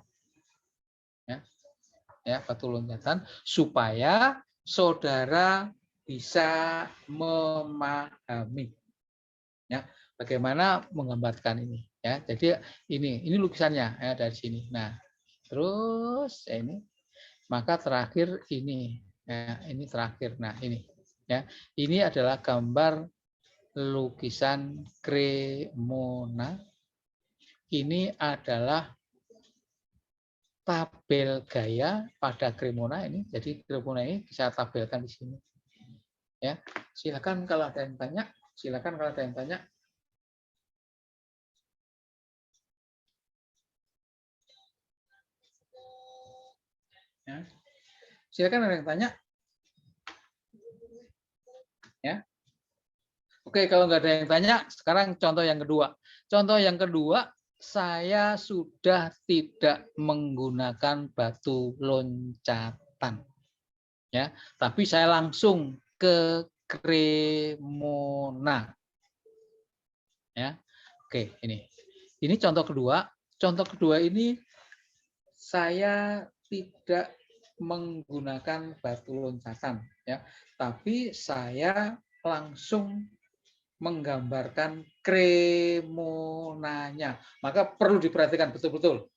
Speaker 2: Ya, batu loncatan supaya saudara bisa memahami, ya, bagaimana menggambarkan ini. Ya, jadi ini lukisannya, ya, dari sini. Nah, terus ini, maka terakhir ini, ya, ini terakhir. Nah, ini, ya, ini adalah gambar lukisan Cremona ini adalah tabel gaya pada Cremona ini. Jadi Cremona ini bisa tabelkan di sini. Ya, silakan kalau ada yang tanya. Silakan kalau ada yang tanya. Ya. Silakan ada yang tanya. Ya. Oke, kalau nggak ada yang tanya, sekarang contoh yang kedua. Contoh yang kedua, saya sudah tidak menggunakan batu loncatan. Ya, tapi saya langsung ke Cremona. Ya. Oke, ini. Ini contoh kedua. Contoh kedua ini saya tidak menggunakan batu loncatan, ya, tapi saya langsung menggambarkan Cremonanya. Maka perlu diperhatikan betul-betul.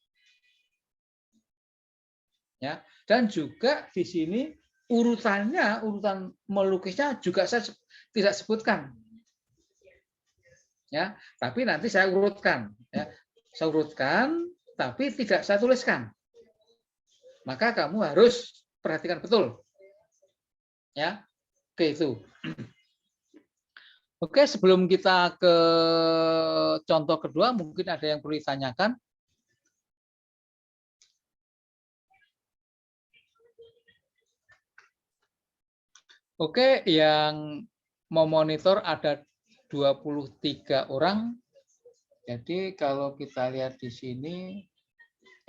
Speaker 2: Ya, dan juga di sini urutannya, urutan melukisnya juga saya tidak sebutkan. Ya, tapi nanti saya urutkan, ya. Saya urutkan tapi tidak saya tuliskan. Maka kamu harus perhatikan betul. Ya. Oke, itu. Oke, sebelum kita ke contoh kedua, mungkin ada yang perlu ditanyakan. Oke, yang memonitor ada 23 orang. Jadi kalau kita lihat di sini,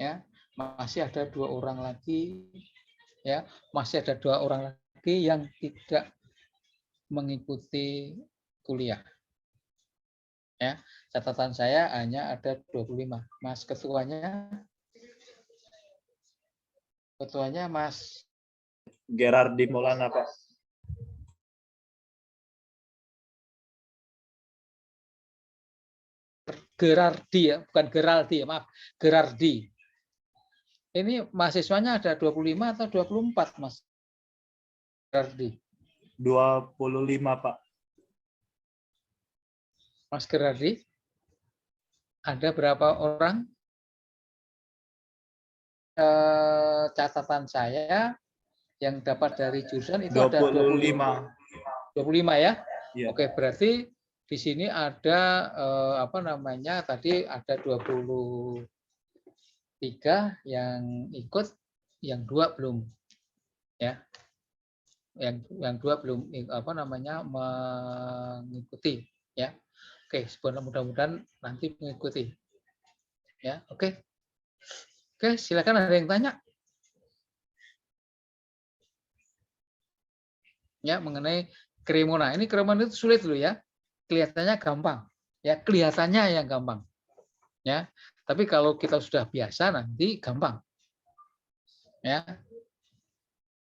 Speaker 2: ya, masih ada 2 orang lagi, ya, masih ada 2 orang lagi yang tidak mengikuti kuliah. Ya, catatan saya hanya ada 25. Mas ketuanya Mas
Speaker 3: Gerardi Maulana, Pak.
Speaker 2: Gerardi, ya, bukan Geraldi, ya, maaf, Gerardi. Ini mahasiswanya ada 25 atau 24, Mas Gerardi?
Speaker 3: 25, Pak.
Speaker 2: Mas Gerardi, ada berapa orang? Catatan saya yang dapat dari jurusan itu
Speaker 3: 25.
Speaker 2: ada 25 ya?
Speaker 3: Ya.
Speaker 2: Oke, berarti di sini ada apa namanya? Tadi ada 23 yang ikut, yang 2 belum. Ya. Yang 2 belum apa namanya? Mengikuti, ya. Oke, mudah-mudahan nanti mengikuti. Ya, oke. Oke, silakan ada yang tanya. Ya, mengenai Cremona. Ini Cremona itu sulit dulu ya. Kelihatannya gampang. Ya, kelihatannya yang gampang. Ya. Tapi kalau kita sudah biasa nanti gampang. Ya.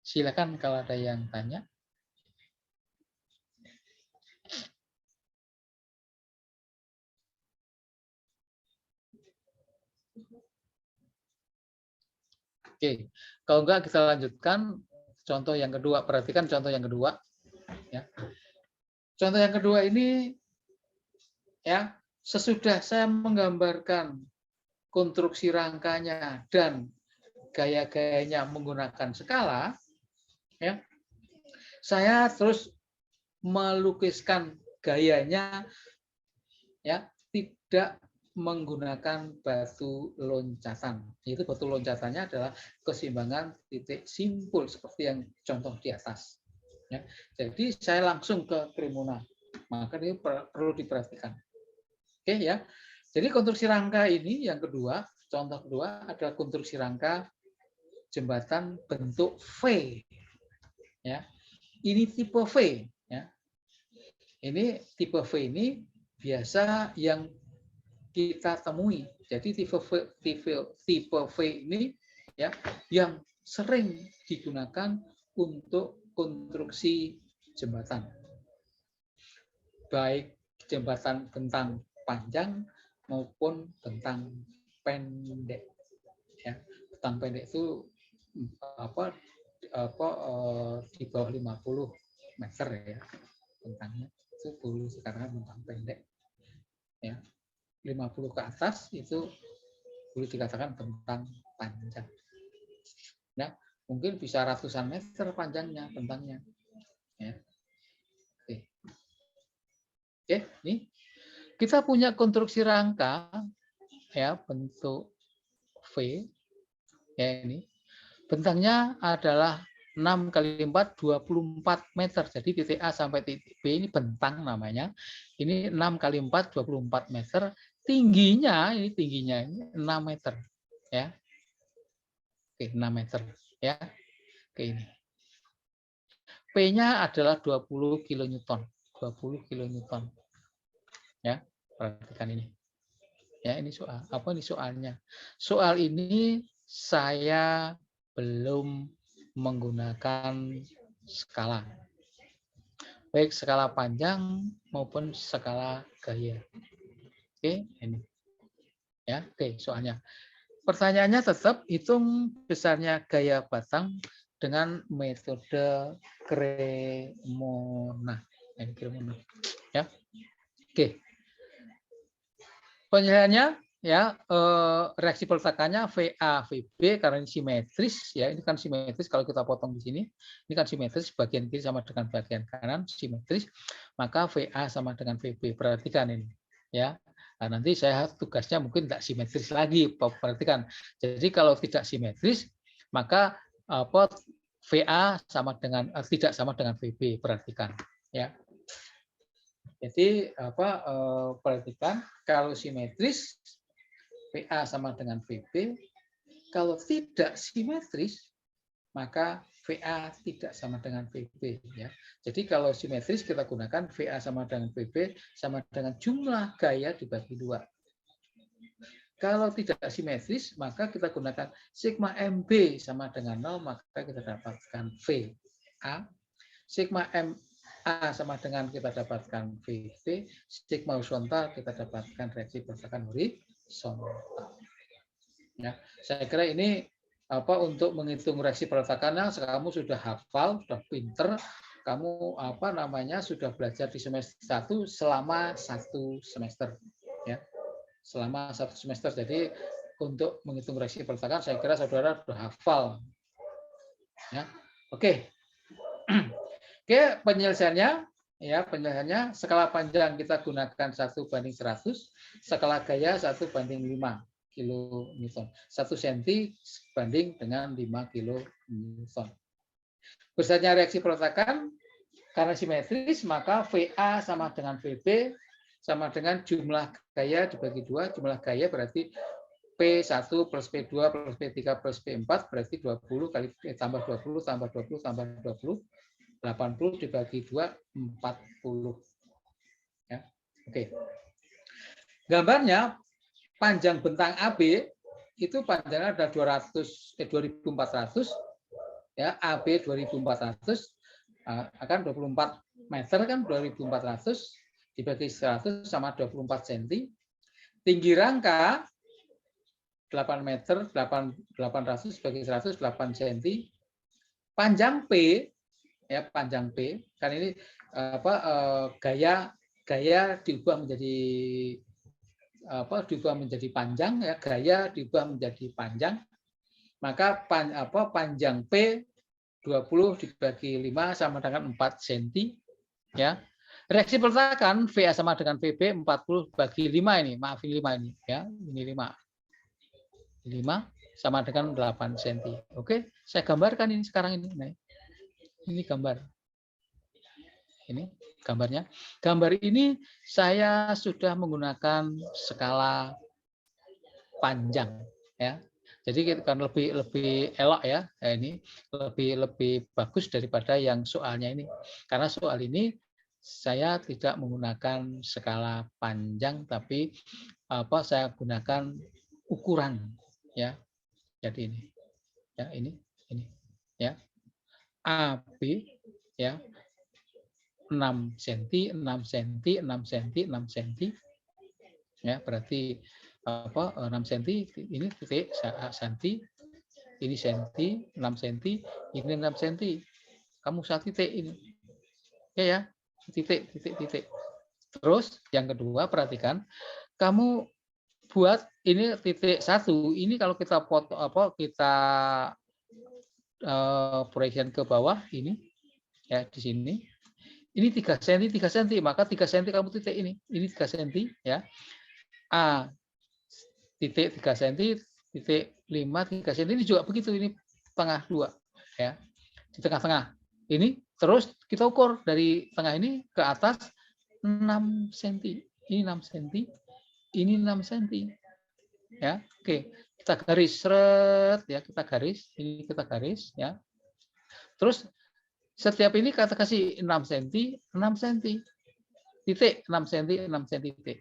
Speaker 2: Silakan kalau ada yang tanya. Oke. Kalau enggak kita lanjutkan contoh yang kedua. Perhatikan contoh yang kedua. Ya. Contoh yang kedua ini, ya, sesudah saya menggambarkan konstruksi rangkanya dan gaya-gayanya menggunakan skala, ya, saya terus melukiskan gayanya, ya, tidak menggunakan batu loncatan. Itu batu loncatannya adalah keseimbangan titik simpul seperti yang contoh di atas. Ya. Jadi saya langsung ke Cremona. Maka ini perlu diperhatikan. Oke ya. Jadi konstruksi rangka ini yang kedua, contoh kedua adalah konstruksi rangka jembatan bentuk V. Ya. Ini tipe V. Ya. Ini tipe V ini biasa yang kita temui. Jadi tipe V ini, ya, yang sering digunakan untuk konstruksi jembatan. Baik jembatan bentang panjang maupun bentang pendek. Ya, bentang pendek itu di bawah 50 meter ya bentangnya. Itu dulu sekarang bentang pendek. Ya. 50 ke atas itu boleh dikatakan bentang panjang. Ya, mungkin bisa ratusan meter panjangnya bentangnya. Ya. Oke. Oke, nih kita punya konstruksi rangka ya bentuk V ya ini. Bentangnya adalah 6 kali 4 24 meter. Jadi titik A sampai titik B ini bentang namanya. Ini 6 kali 4 24 meter. Tingginya ini 6 meter ya. Oke, 6 meter ya. Oke ini. P-nya adalah 20 kilonewton. 20 kilonewton. Ya, perhatikan ini. Ya, ini soal. Apa ini soalnya? Soal ini saya belum menggunakan skala. Baik skala panjang maupun skala gaya. Oke, ini. Ya, oke, soalnya. Pertanyaannya tetap hitung besarnya gaya batang dengan metode Cremona. Ini Cremona. Ya. Oke. Penjelasannya ya reaksi peletakannya VA VB karena ini simetris ya, ini kan simetris kalau kita potong di sini ini kan simetris, bagian kiri sama dengan bagian kanan simetris, maka VA sama dengan VB. Perhatikan ini ya. Nah, nanti saya tugasnya mungkin tidak simetris lagi, perhatikan. Jadi kalau tidak simetris maka apa VA sama dengan tidak sama dengan VB, perhatikan ya. Jadi perhatikan kalau simetris VA sama dengan VB, kalau tidak simetris maka VA tidak sama dengan VB ya. Jadi kalau simetris kita gunakan VA sama dengan VB sama dengan jumlah gaya dibagi 2. Kalau tidak simetris maka kita gunakan sigma MB sama dengan 0 maka kita dapatkan VA. Sigma M A sama dengan kita dapatkan VV, sigma horizontal kita dapatkan reaksi peletakan horizontal. Ya, saya kira ini untuk menghitung reaksi peletakannya kamu sudah hafal, sudah pinter, kamu sudah belajar di semester 1 selama 1 semester, ya, selama 1 semester. Jadi untuk menghitung reaksi peletakan saya kira saudara sudah hafal, ya, oke. Oke, penyelesaiannya skala panjang kita gunakan 1:100, skala gaya 1:5 kilonewton. 1 cm banding dengan 5 kilonewton. Besarnya reaksi peletakan karena simetris maka VA sama dengan VB sama dengan jumlah gaya dibagi 2, jumlah gaya berarti P1 plus P2 plus P3 plus P4 berarti 20 kali tambah 20 tambah 20 tambah 20 80 dibagi 2, 40. Ya. Oke. Gambarnya, panjang bentang AB itu panjangnya ada 2400, ya, AB 2400, akan 24 meter kan 2400 dibagi 100 sama 24 cm. Tinggi rangka 8 meter, 800 dibagi 100, 8 cm. Panjang P, ya, panjang P, kan ini gaya diubah menjadi panjang, ya, gaya diubah menjadi panjang, maka panjang P 20 dibagi 5 sama dengan 4 cm, ya. Reaksi peletakan VA sama dengan VB 40 bagi 5 ini, maaf ini 5 ini, ya, ini 5 sama dengan 8 cm. Oke, saya gambarkan ini sekarang ini. Nah, ini gambar. Ini gambarnya. Gambar ini saya sudah menggunakan skala panjang, ya. Jadi kan lebih elok ya. Ini lebih bagus daripada yang soalnya ini. Karena soal ini saya tidak menggunakan skala panjang, tapi saya gunakan ukuran, ya. Jadi ini, ya, ini, ya. AB, ya, 6 cm, 6 cm, 6 cm, 6 cm, ya, berarti 6 cm, ini titik cm, ini cm, 6 cm, ini 6 cm, kamu 1 titik ini, ya, titik. Terus yang kedua perhatikan, kamu buat ini titik 1, ini kalau kita foto kita proyection ke bawah ini ya di sini. Ini 3 cm, 3 cm, maka 3 cm kamu titik ini 3 cm ya. A titik 3 cm, titik 5, 3 cm ini juga begitu, ini tengah 2 ya. Di tengah-tengah. Ini terus kita ukur dari tengah ini ke atas 6 cm. Ini 6 cm, ini 6 cm. Ya, oke. Kita garis seret ya, kita garis, ini kita garis ya. Terus setiap ini kita kasih 6 cm, 6 cm. Titik 6 cm, 6 cm titik.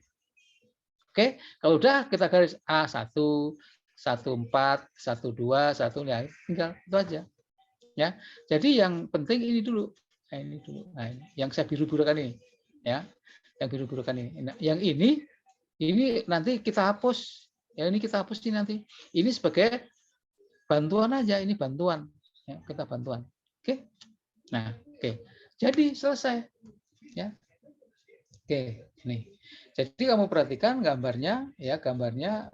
Speaker 2: Oke, kalau udah kita garis A1, 14, 12, 1 ya, tinggal itu aja. Ya. Jadi yang penting ini dulu. Nah, ini dulu. Nah, ini yang saya biru-birukan ini, ya. Yang biru-birukan ini. Nah, yang ini nanti kita hapus. Ya, ini kita hapus ini nanti. Ini sebagai bantuan aja, ini bantuan. Ya, kita bantuan. Oke. Nah, oke. Jadi selesai. Ya. Oke, nih. Jadi kamu perhatikan gambarnya, ya gambarnya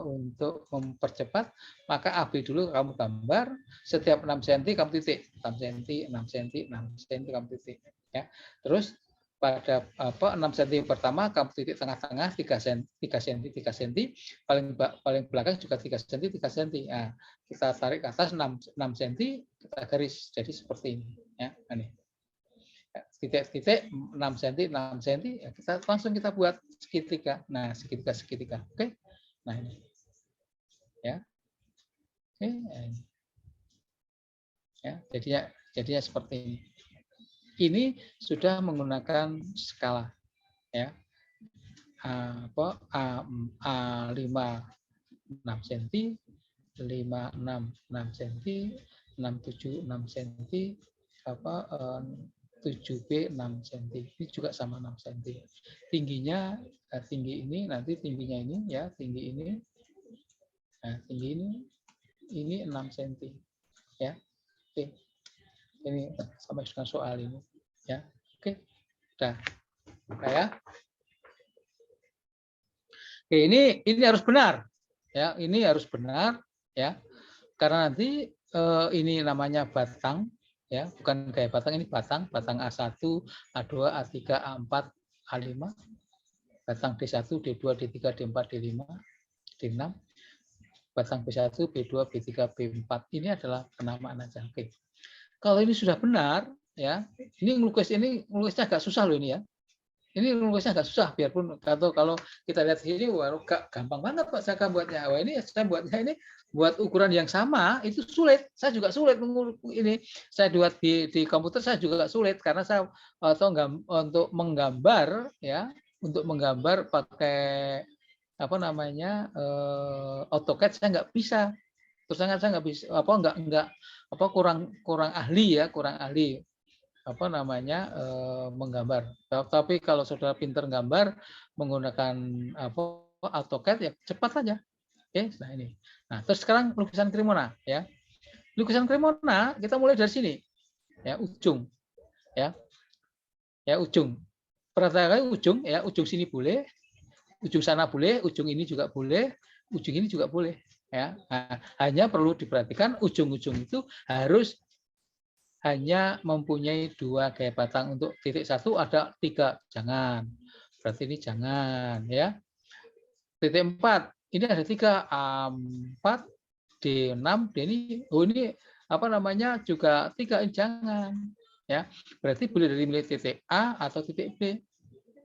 Speaker 2: untuk mempercepat, maka AB dulu kamu gambar, setiap 6 cm kamu titik, 6 cm, 6 cm, 6 cm kamu titik, ya. Terus pada 6 cm pertama kamu titik tengah-tengah 3 cm, 3 cm, paling belakang juga 3 cm, 3 cm. Nah, kita tarik ke atas 6 cm, kita garis jadi seperti ini, ya. Ini. Titik-titik 6 cm, 6 cm, ya kita langsung kita buat segitiga. Nah, segitiga. Oke. Nah, ini. Ya. Oke, ini. Ya, jadinya seperti ini. Ini sudah menggunakan skala ya. A5 6 cm, 56 6 cm, 67 6 cm, 7B 6 cm. Ini juga sama 6 cm. Tingginya tinggi ini nanti tingginya ini ya, tinggi ini. Nah, tinggi ini 6 cm. Ya. Oke. Ini sampai dengan soal ini ya. Oke. Udah. Ya. Oke, ini harus benar. Ya, ini harus benar ya. Karena nanti ini namanya batang ya, bukan kayak batang, ini batang A1, A2, A3, A4, A5, batang D1, D2, D3, D4, D5, D6, batang B1, B2, B3, B4. Ini adalah penamaan aja. Oke. Kalau ini sudah benar ya, ini ngelukisnya agak susah loh ini ya. Ini ngelukisnya agak susah, biarpun kalau kita lihat sini, wah gampang banget Pak Saka buatnya. Wah ini saya buatnya ini buat ukuran yang sama itu sulit. Saya juga sulit ini. Saya buat di komputer saya juga sulit karena saya untuk menggambar ya, untuk menggambar pakai AutoCAD saya nggak bisa. Terus saya nggak bisa kurang ahli ya, kurang ahli menggambar. Tapi kalau saudara pinter gambar menggunakan AutoCAD ya cepat saja. Oke, nah ini. Nah, terus sekarang lukisan Cremona ya. Lukisan Cremona kita mulai dari sini. Ya, ujung. Ya. Ya, ujung. Perhatikan ujung ya, ujung sini boleh, ujung sana boleh, ujung ini juga boleh, ujung ini juga boleh ya. Nah, hanya perlu diperhatikan ujung-ujung itu harus hanya mempunyai 2 gaya batang. Untuk titik 1 ada 3, jangan. Berarti ini jangan ya. Titik 4 ini ada 3, A4, D6, D ini juga 3, jangan ya. Berarti boleh dari mulai titik A atau titik B.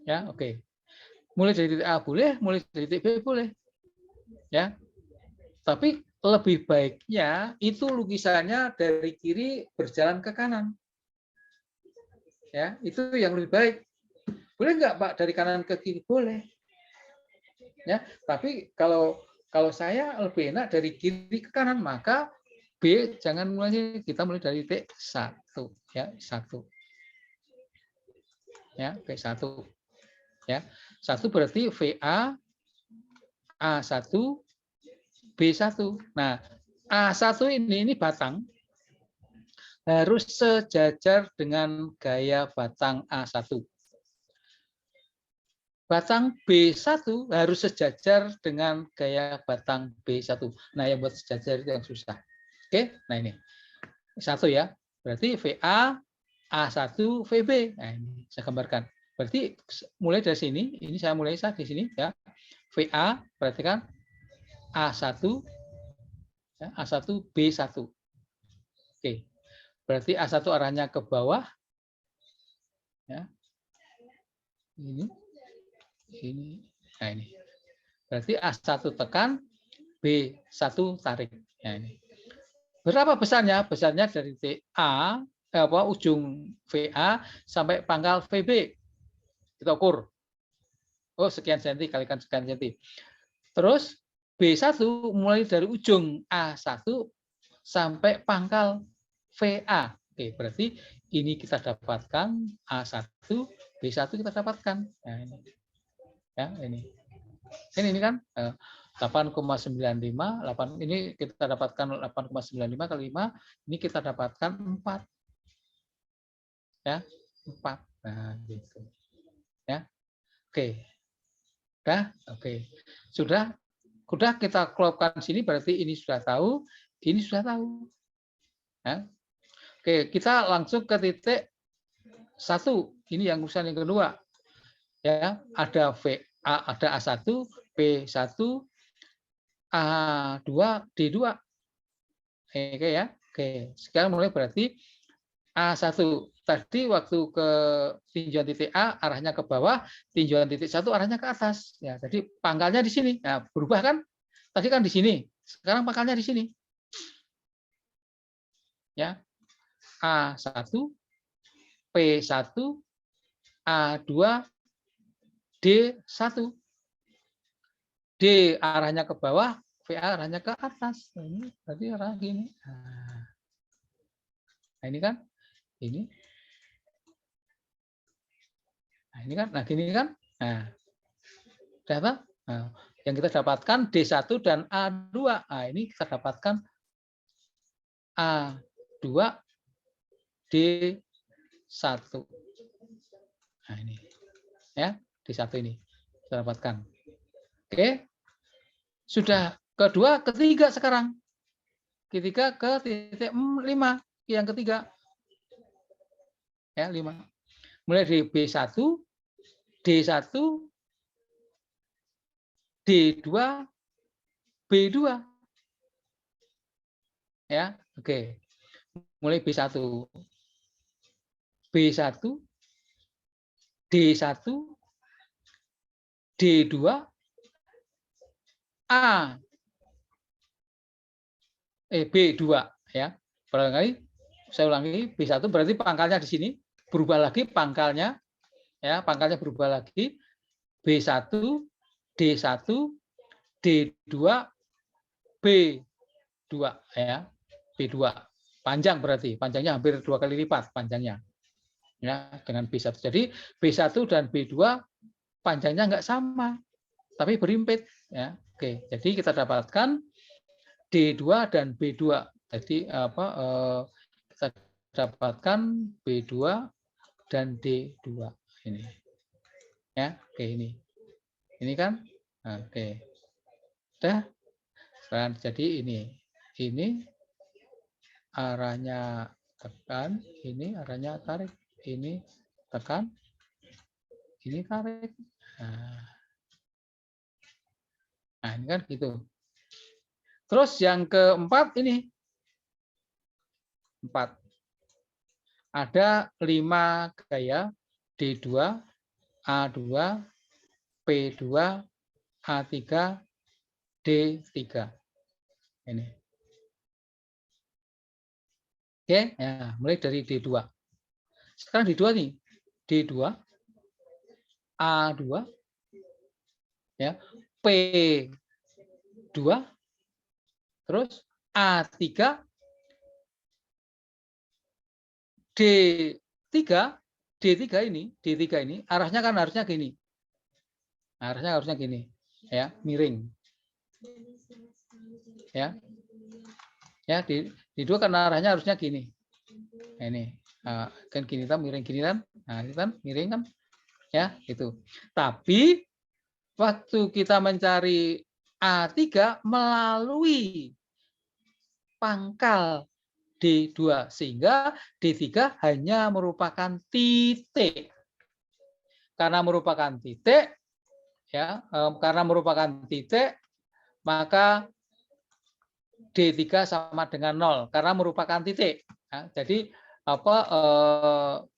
Speaker 2: Ya, oke. Mulai dari titik A boleh, mulai dari titik B boleh. Ya. Tapi lebih baiknya itu lukisannya dari kiri berjalan ke kanan. Ya, itu yang lebih baik. Boleh nggak Pak dari kanan ke kiri? Boleh. Ya, tapi kalau saya lebih enak dari kiri ke kanan, maka B jangan mulai, kita mulai dari titik 1 ya, 1. Ya, B1. Ya. 1 berarti VA A1 B1. Nah, A1 ini batang harus sejajar dengan gaya batang A1. batang B1 harus sejajar dengan gaya batang B1. Nah, yang buat sejajar itu yang susah. Oke, nah ini. Satu ya. Berarti VA, A1, VB. Nah, ini saya gambarkan. Berarti mulai dari sini, ini saya mulai di sini ya. VA, berarti kan A1, ya, A1, B1. Oke. Berarti A1 arahnya ke bawah. Ya. Ini. Nah ini. Berarti A1 tekan, B1 tarik. Nah, ini. Berapa besarnya? Besarnya dari TA, ujung VA sampai pangkal VB. Kita ukur. Oh, sekian senti kalikan sekian senti. Terus B1 mulai dari ujung A1 sampai pangkal VA. Oke, berarti ini kita dapatkan A1, B1 kita dapatkan. Nah, ini. Ya, ini. Ini kan 8,95, 8 ini kita dapatkan 8,95 kali 5, ini kita dapatkan 4. Ya, 4. Nah, gitu. Ya. Oke. Oke. Sudah kita klopkan sini berarti ini sudah tahu, ini sudah tahu. Ya. Oke, kita langsung ke titik 1. Ini yang urusan yang kedua. Ya, ada VA, ada A1, B1, A2, D2. Oke ya. Oke, sekarang mulai berarti A1 tadi waktu ke tinjauan titik A arahnya ke bawah, tinjauan titik 1 arahnya ke atas. Ya, jadi pangkalnya di sini. Nah, berubah kan? Tadi kan di sini. Sekarang pangkalnya di sini. Ya. A1, P1, A2, D1. D arahnya ke bawah, VA arahnya ke atas. Nah, ini berarti arah gini. Nah, ini kan, ini. Nah, ini kan, nah gini kan. Nah, data. Nah, yang kita dapatkan D1 dan A2. Nah, ini kita dapatkan A2, D1. Nah, ini. Ya, D1 ini. Kita dapatkan. Oke. Sudah kedua, ketiga sekarang. Ketiga ke titik 5. Yang ketiga. Ya, 5. Mulai dari B1, D1, D2, B2. Ya, oke. Mulai B1. B1, D1, D2, A. B2 ya. Barangkali saya ulangi, B1 berarti pangkalnya di sini, berubah lagi pangkalnya ya, pangkalnya berubah lagi. B1, D1, D2, B2 ya. B2. Panjang berarti, panjangnya hampir 2 kali lipat panjangnya. Ya, dengan B1. Jadi B1 dan B2 panjangnya enggak sama, tapi berimpit ya. Oke, jadi kita dapatkan D2 dan B2. Jadi kita dapatkan B2 dan D2 ini. Ya, oke ini. Ini kan? Oke. Sudah. Sekarang jadi ini. Ini arahnya tekan, ini arahnya tarik, ini tekan, ini tarik. Nah, ini kan gitu. Terus yang keempat ini. 4. Ada 5 gaya D2, A2, P2, A3, D3. Ini. Oke, ya, mulai dari D2. Sekarang D2 nih. D2, A2, ya, P2, terus A3, D3 ini arahnya kan harusnya gini. Arahnya harusnya gini, ya, miring. Ya. Ya, D2 kan arahnya harusnya gini. Nah, ini kan gini kan miring gini kan. Nah, ini kan miring kan. Ya, itu. Tapi waktu kita mencari A3 melalui pangkal D2 sehingga D3 hanya merupakan titik. Karena merupakan titik ya, karena merupakan titik maka D3 sama dengan 0 karena merupakan titik. Ya, jadi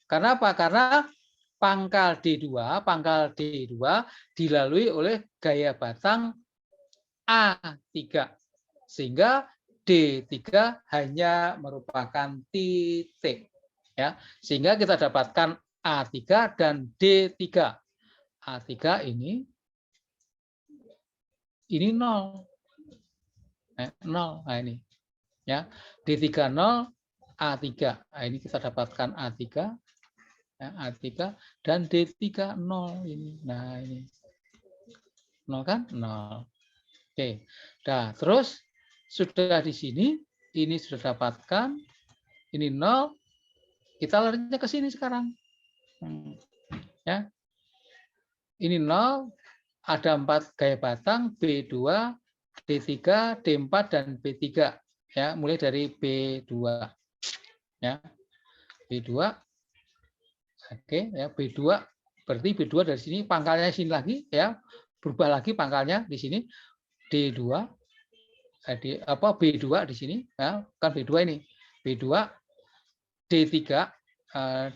Speaker 2: karena apa? Karena pangkal D2 dilalui oleh gaya batang A3 sehingga D3 hanya merupakan titik ya. Sehingga kita dapatkan A3 dan D3. A3 ini 0. 0. Nah ini ya. D3 0, A3. Nah, ini kita dapatkan A3 ya, A3 dan D3 0 ini. Nah, ini 0 kan? 0. Oke. Nah, terus sudah di sini, ini sudah dapatkan, ini 0, kita larinya ke sini sekarang. Ya. Ini 0, ada 4 gaya batang, B2, D3, D4, dan B3. Ya, mulai dari B2. Ya. B2. Oke, ya, B2 berarti B2 dari sini pangkalnya sini lagi ya. Berubah lagi pangkalnya di sini D2. B2 di sini ya, kan B2 ini. B2 D3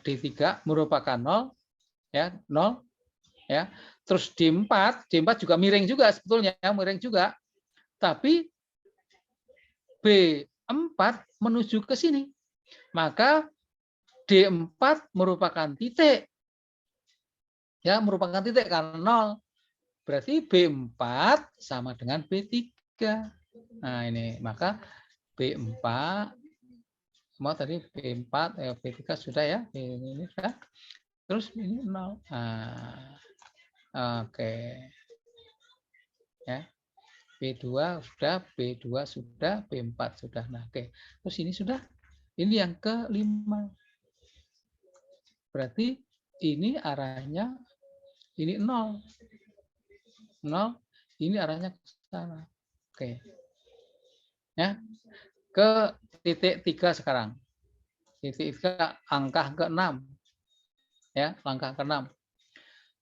Speaker 2: D3 merupakan 0 ya, 0 ya. Terus D4 juga miring juga sebetulnya, miring juga. Tapi B4 menuju ke sini. Maka D4 merupakan titik. Ya, merupakan titik karena 0. Berarti B4 sama dengan B3. Nah, ini maka B4 mau tadi B4 B3 sudah ya. Ini sudah. Terus ini 0. Nah, oke. Ya. B2 sudah, B2 sudah, B4 sudah. Nah, oke. Terus ini sudah. Ini yang kelima. Berarti ini arahnya ini 0. 0, ini arahnya ke sana. Oke. Ya. Ke titik 3 sekarang. Titik 3 angka ke-6. Ya, langkah ke-6.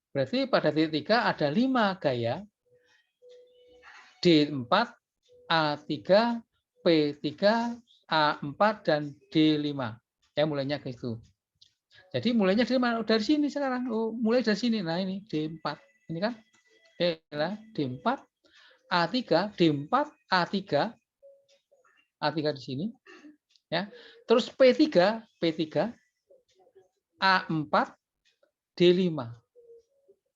Speaker 2: Berarti pada titik 3 ada 5 gaya. D4, A3, P3, A4 dan D5. Ya, mulainya ke itu. Jadi mulainya dari sini sekarang. Oh, mulai dari sini. Nah, ini D4. Ini kan. D4, A3, D4, A3. A3 di sini. Ya. Terus P3, A4, D5.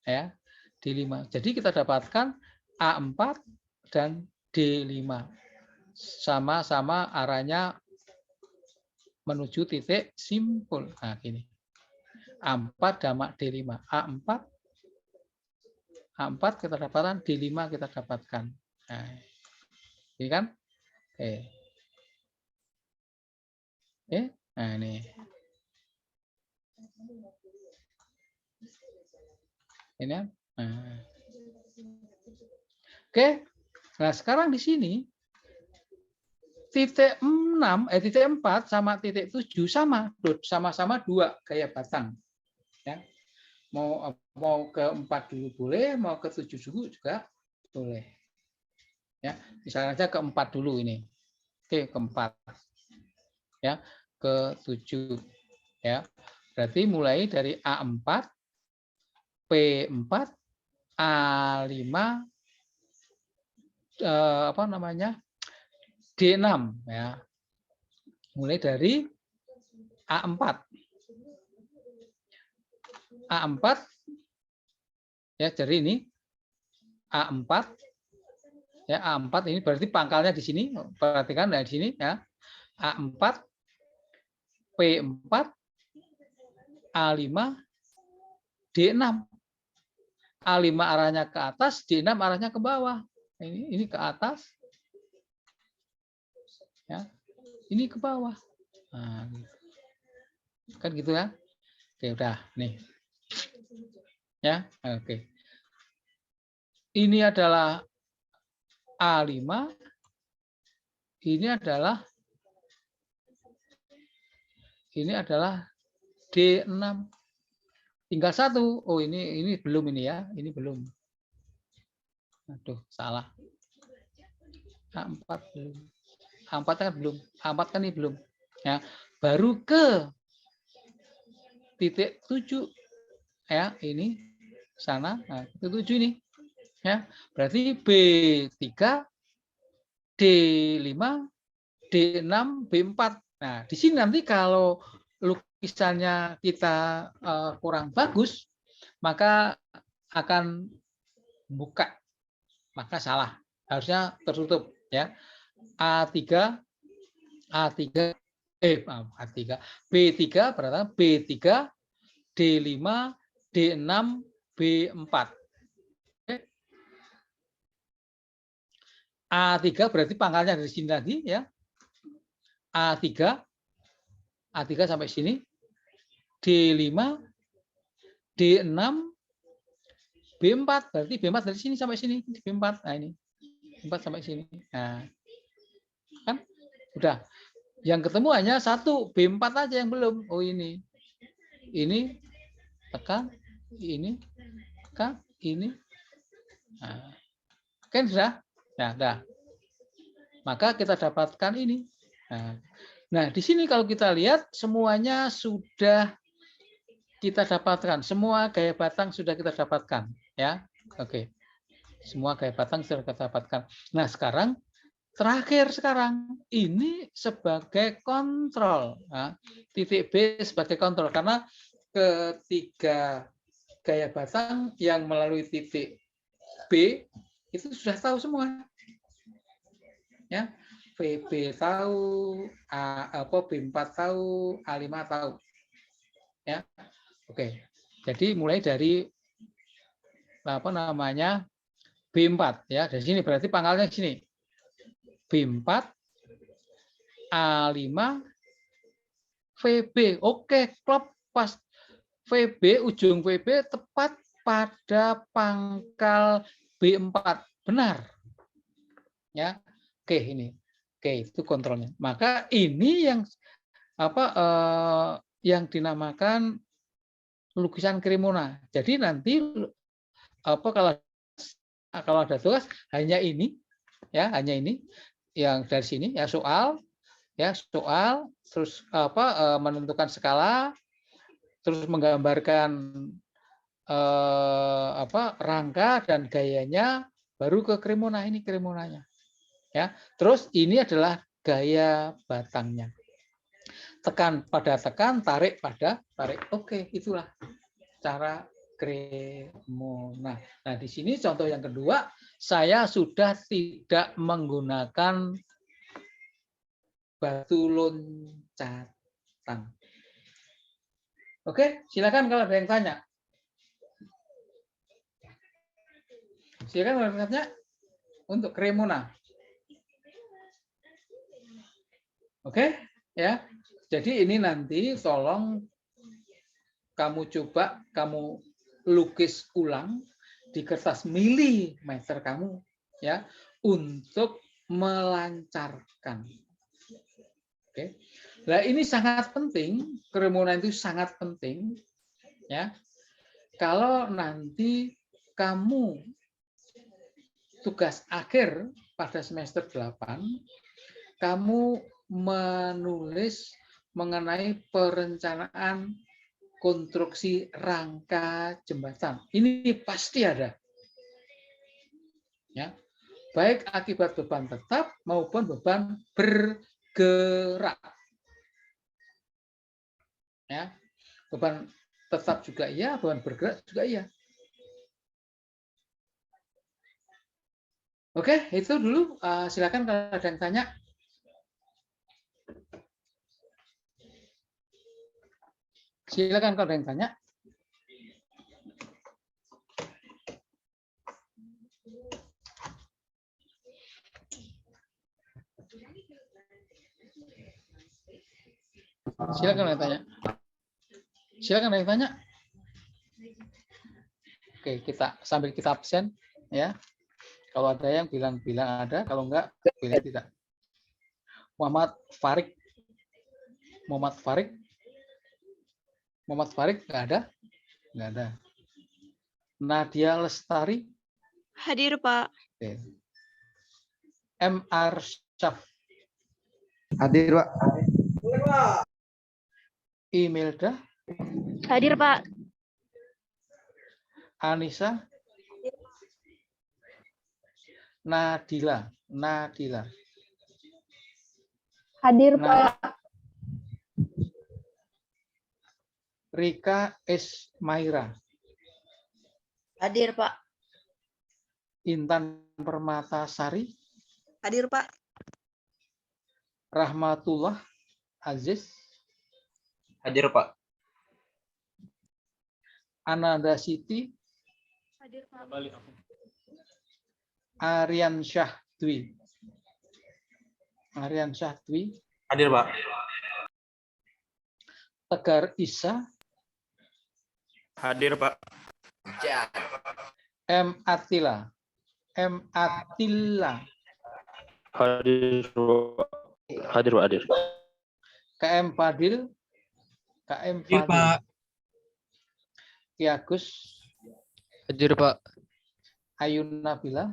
Speaker 2: Ya, D5. Jadi kita dapatkan A4 dan D5. Sama-sama arahnya menuju titik simpul. Nah, gini. A4 damak D5. A4 kita dapatkan, D5 kita dapatkan. Nah, ini kan? Oke. Nah, ini. Ini kan? Nah. Oke. Nah, sekarang di sini titik 4 sama titik 7 sama-sama 2 gaya batang. Ya. Mau ke 4 dulu boleh, mau ke 7 dulu juga boleh. Ya, misalnya aja ke 4 dulu ini. Oke, ke 4. Ya, ke 7. Ya. Berarti mulai dari A4, P4, A5, D6 ya. Mulai dari A4. A4 ya, jadi ini A4 ya, A4 ini berarti pangkalnya di sini. Perhatikan di sini ya. A4, P4, A5, D6. A5 arahnya ke atas, D6 arahnya ke bawah. Ini ke atas. Ya. Ini ke bawah. Nah, kan gitu ya. Oke, udah nih. Ya, oke. Ini adalah A5, ini adalah D6. Tinggal satu. Oh, ini belum ini ya, ini belum. Aduh, salah. A4 belum. A4 kan belum. A4 kan ini belum. Ya, baru ke titik 7. Ya, ini sana. Nah, titik 7 ini. Ya, berarti B3, D5, D6, B4. Nah, di sini nanti kalau lukisannya kita kurang bagus, maka akan buka, maka salah. Harusnya tertutup ya. A3, B3 berarti B3, D5, D6, B4. A3 berarti pangkalnya dari sini tadi ya. A3 sampai sini. D5, D6, B4 berarti B4 dari sini sampai sini. B4. Nah ini. B4 sampai sini. Nah. Kan udah. Yang ketemu hanya satu, B4 aja yang belum. Oh ini. Ini tekan, ini tekan, ini. Nah. Kan sudah? Nah, dah. Maka kita dapatkan ini. Nah, di sini kalau kita lihat semuanya sudah kita dapatkan. Semua gaya batang sudah kita dapatkan, ya. Oke. Semua gaya batang sudah kita dapatkan. Nah, sekarang terakhir ini sebagai kontrol. Nah, titik B sebagai kontrol karena ketiga gaya batang yang melalui titik B itu sudah tahu semua. Ya, VB tahu, B4 tahu, A5 tahu. Ya. Oke. Jadi mulai dari B4 ya. Dari sini berarti pangkalnya di sini. B4, A5, VB. Oke, klop pas VB, ujung VB tepat pada pangkal B4. Benar. Ya. Oke, ini. Oke, itu kontrolnya. Maka ini yang yang dinamakan lukisan Cremona. Jadi nanti kalau ada tugas hanya ini ya, hanya ini yang dari sini ya soal terus menentukan skala, terus menggambarkan rangka dan gayanya, baru ke Cremona. Ini Cremonanya. Ya, terus ini adalah gaya batangnya. Tekan pada tekan, tarik pada tarik. Oke, itulah cara Cremona. Nah, di sini contoh yang kedua, saya sudah tidak menggunakan batu loncatan. Oke, silakan kalau ada yang tanya. Silakan kalau ada yang tanya untuk Cremona. Oke, ya. Jadi ini nanti tolong kamu coba kamu lukis ulang di kertas milimeter kamu ya untuk melancarkan. Oke. Nah, ini sangat penting, Cremona itu sangat penting ya. Kalau nanti kamu tugas akhir pada semester 8 kamu menulis mengenai perencanaan konstruksi rangka jembatan. Ini pasti ada. Ya. Baik akibat beban tetap maupun beban bergerak. Ya. Beban tetap juga iya, beban bergerak juga iya. Oke, itu dulu. Silakan kalau ada yang tanya. Silakan kalau ada yang tanya. Silakan ada yang tanya. Silakan ada yang tanya. Oke, kita sambil kita absen ya. Kalau ada yang bilang ada, kalau enggak bilang tidak. Muhammad Farid. Muhammad Farid nggak ada? Nggak ada. Nadia Lestari.
Speaker 4: Hadir, Pak.
Speaker 2: Oke. M. Arsyaf.
Speaker 5: Hadir, Pak.
Speaker 2: Imelda.
Speaker 4: Hadir, Pak.
Speaker 2: Anissa. Nadila.
Speaker 6: Hadir,
Speaker 2: Nah.
Speaker 6: Pak.
Speaker 2: Rika Esmaira.
Speaker 7: Hadir, Pak.
Speaker 2: Intan Permatasari.
Speaker 7: Hadir, Pak.
Speaker 2: Rahmatullah Aziz.
Speaker 3: Hadir, Pak.
Speaker 2: Ananda Siti.
Speaker 4: Hadir, Pak.
Speaker 2: Aryan Syah Dwi.
Speaker 3: Hadir, Pak.
Speaker 2: Tegar Isa.
Speaker 3: Hadir, Pak.
Speaker 2: M. Atila.
Speaker 8: Hadir, Pak. Hadir.
Speaker 2: KM Fadil. Ki Agus.
Speaker 8: Hadir, Pak.
Speaker 2: Ayun Nabila.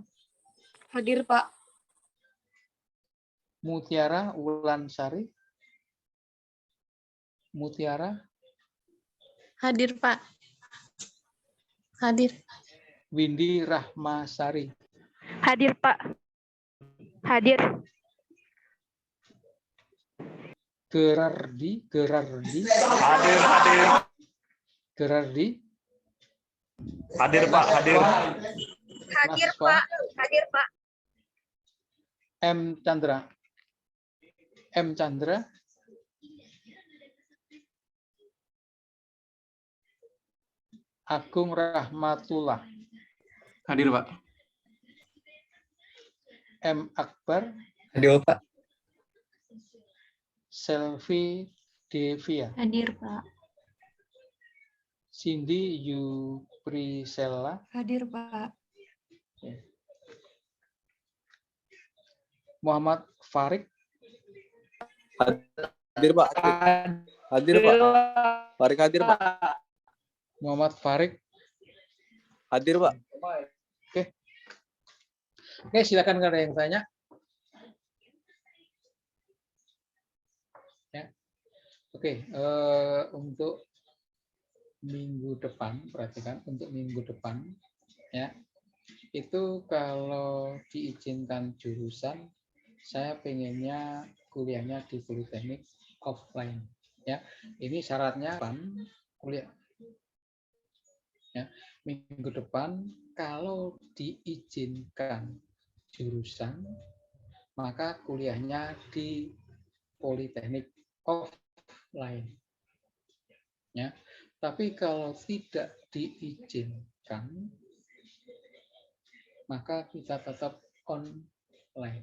Speaker 4: Hadir, Pak.
Speaker 2: Mutiara Wulansari.
Speaker 4: Hadir, Pak. Hadir.
Speaker 2: Windy Rahmasari.
Speaker 4: Hadir, Pak. Hadir.
Speaker 2: Gerardi.
Speaker 3: Hadir. Hadir, Pak. Hadir.
Speaker 4: Hadir,
Speaker 2: Nasfa.
Speaker 4: Pak. Hadir, Pak.
Speaker 2: M. Chandra. Agung Rahmatullah.
Speaker 5: Hadir, Pak.
Speaker 2: M. Akbar.
Speaker 5: Hadir, Pak.
Speaker 2: Selvi Devia.
Speaker 4: Hadir, Pak.
Speaker 2: Cindy Yuprisella.
Speaker 4: Hadir, Pak.
Speaker 2: Muhammad Farid.
Speaker 5: Hadir, Pak. Hadir, Pak. Farid hadir, Pak.
Speaker 2: Muhammad Farid.
Speaker 5: Hadir, Pak.
Speaker 2: Oke, silakan kalau ada yang tanya. Ya. Oke, untuk minggu depan, perhatikan untuk minggu depan, ya, itu kalau diizinkan jurusan, saya pengennya kuliahnya di Politeknik offline, ya. Ini syaratnya kuliah. Ya, minggu depan kalau diizinkan jurusan, maka kuliahnya di Politeknik offline. Ya, tapi kalau tidak diizinkan, maka kita tetap online.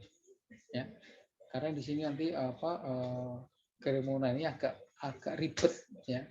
Speaker 2: Ya, karena di sini nanti ceremony ini agak ribet, ya.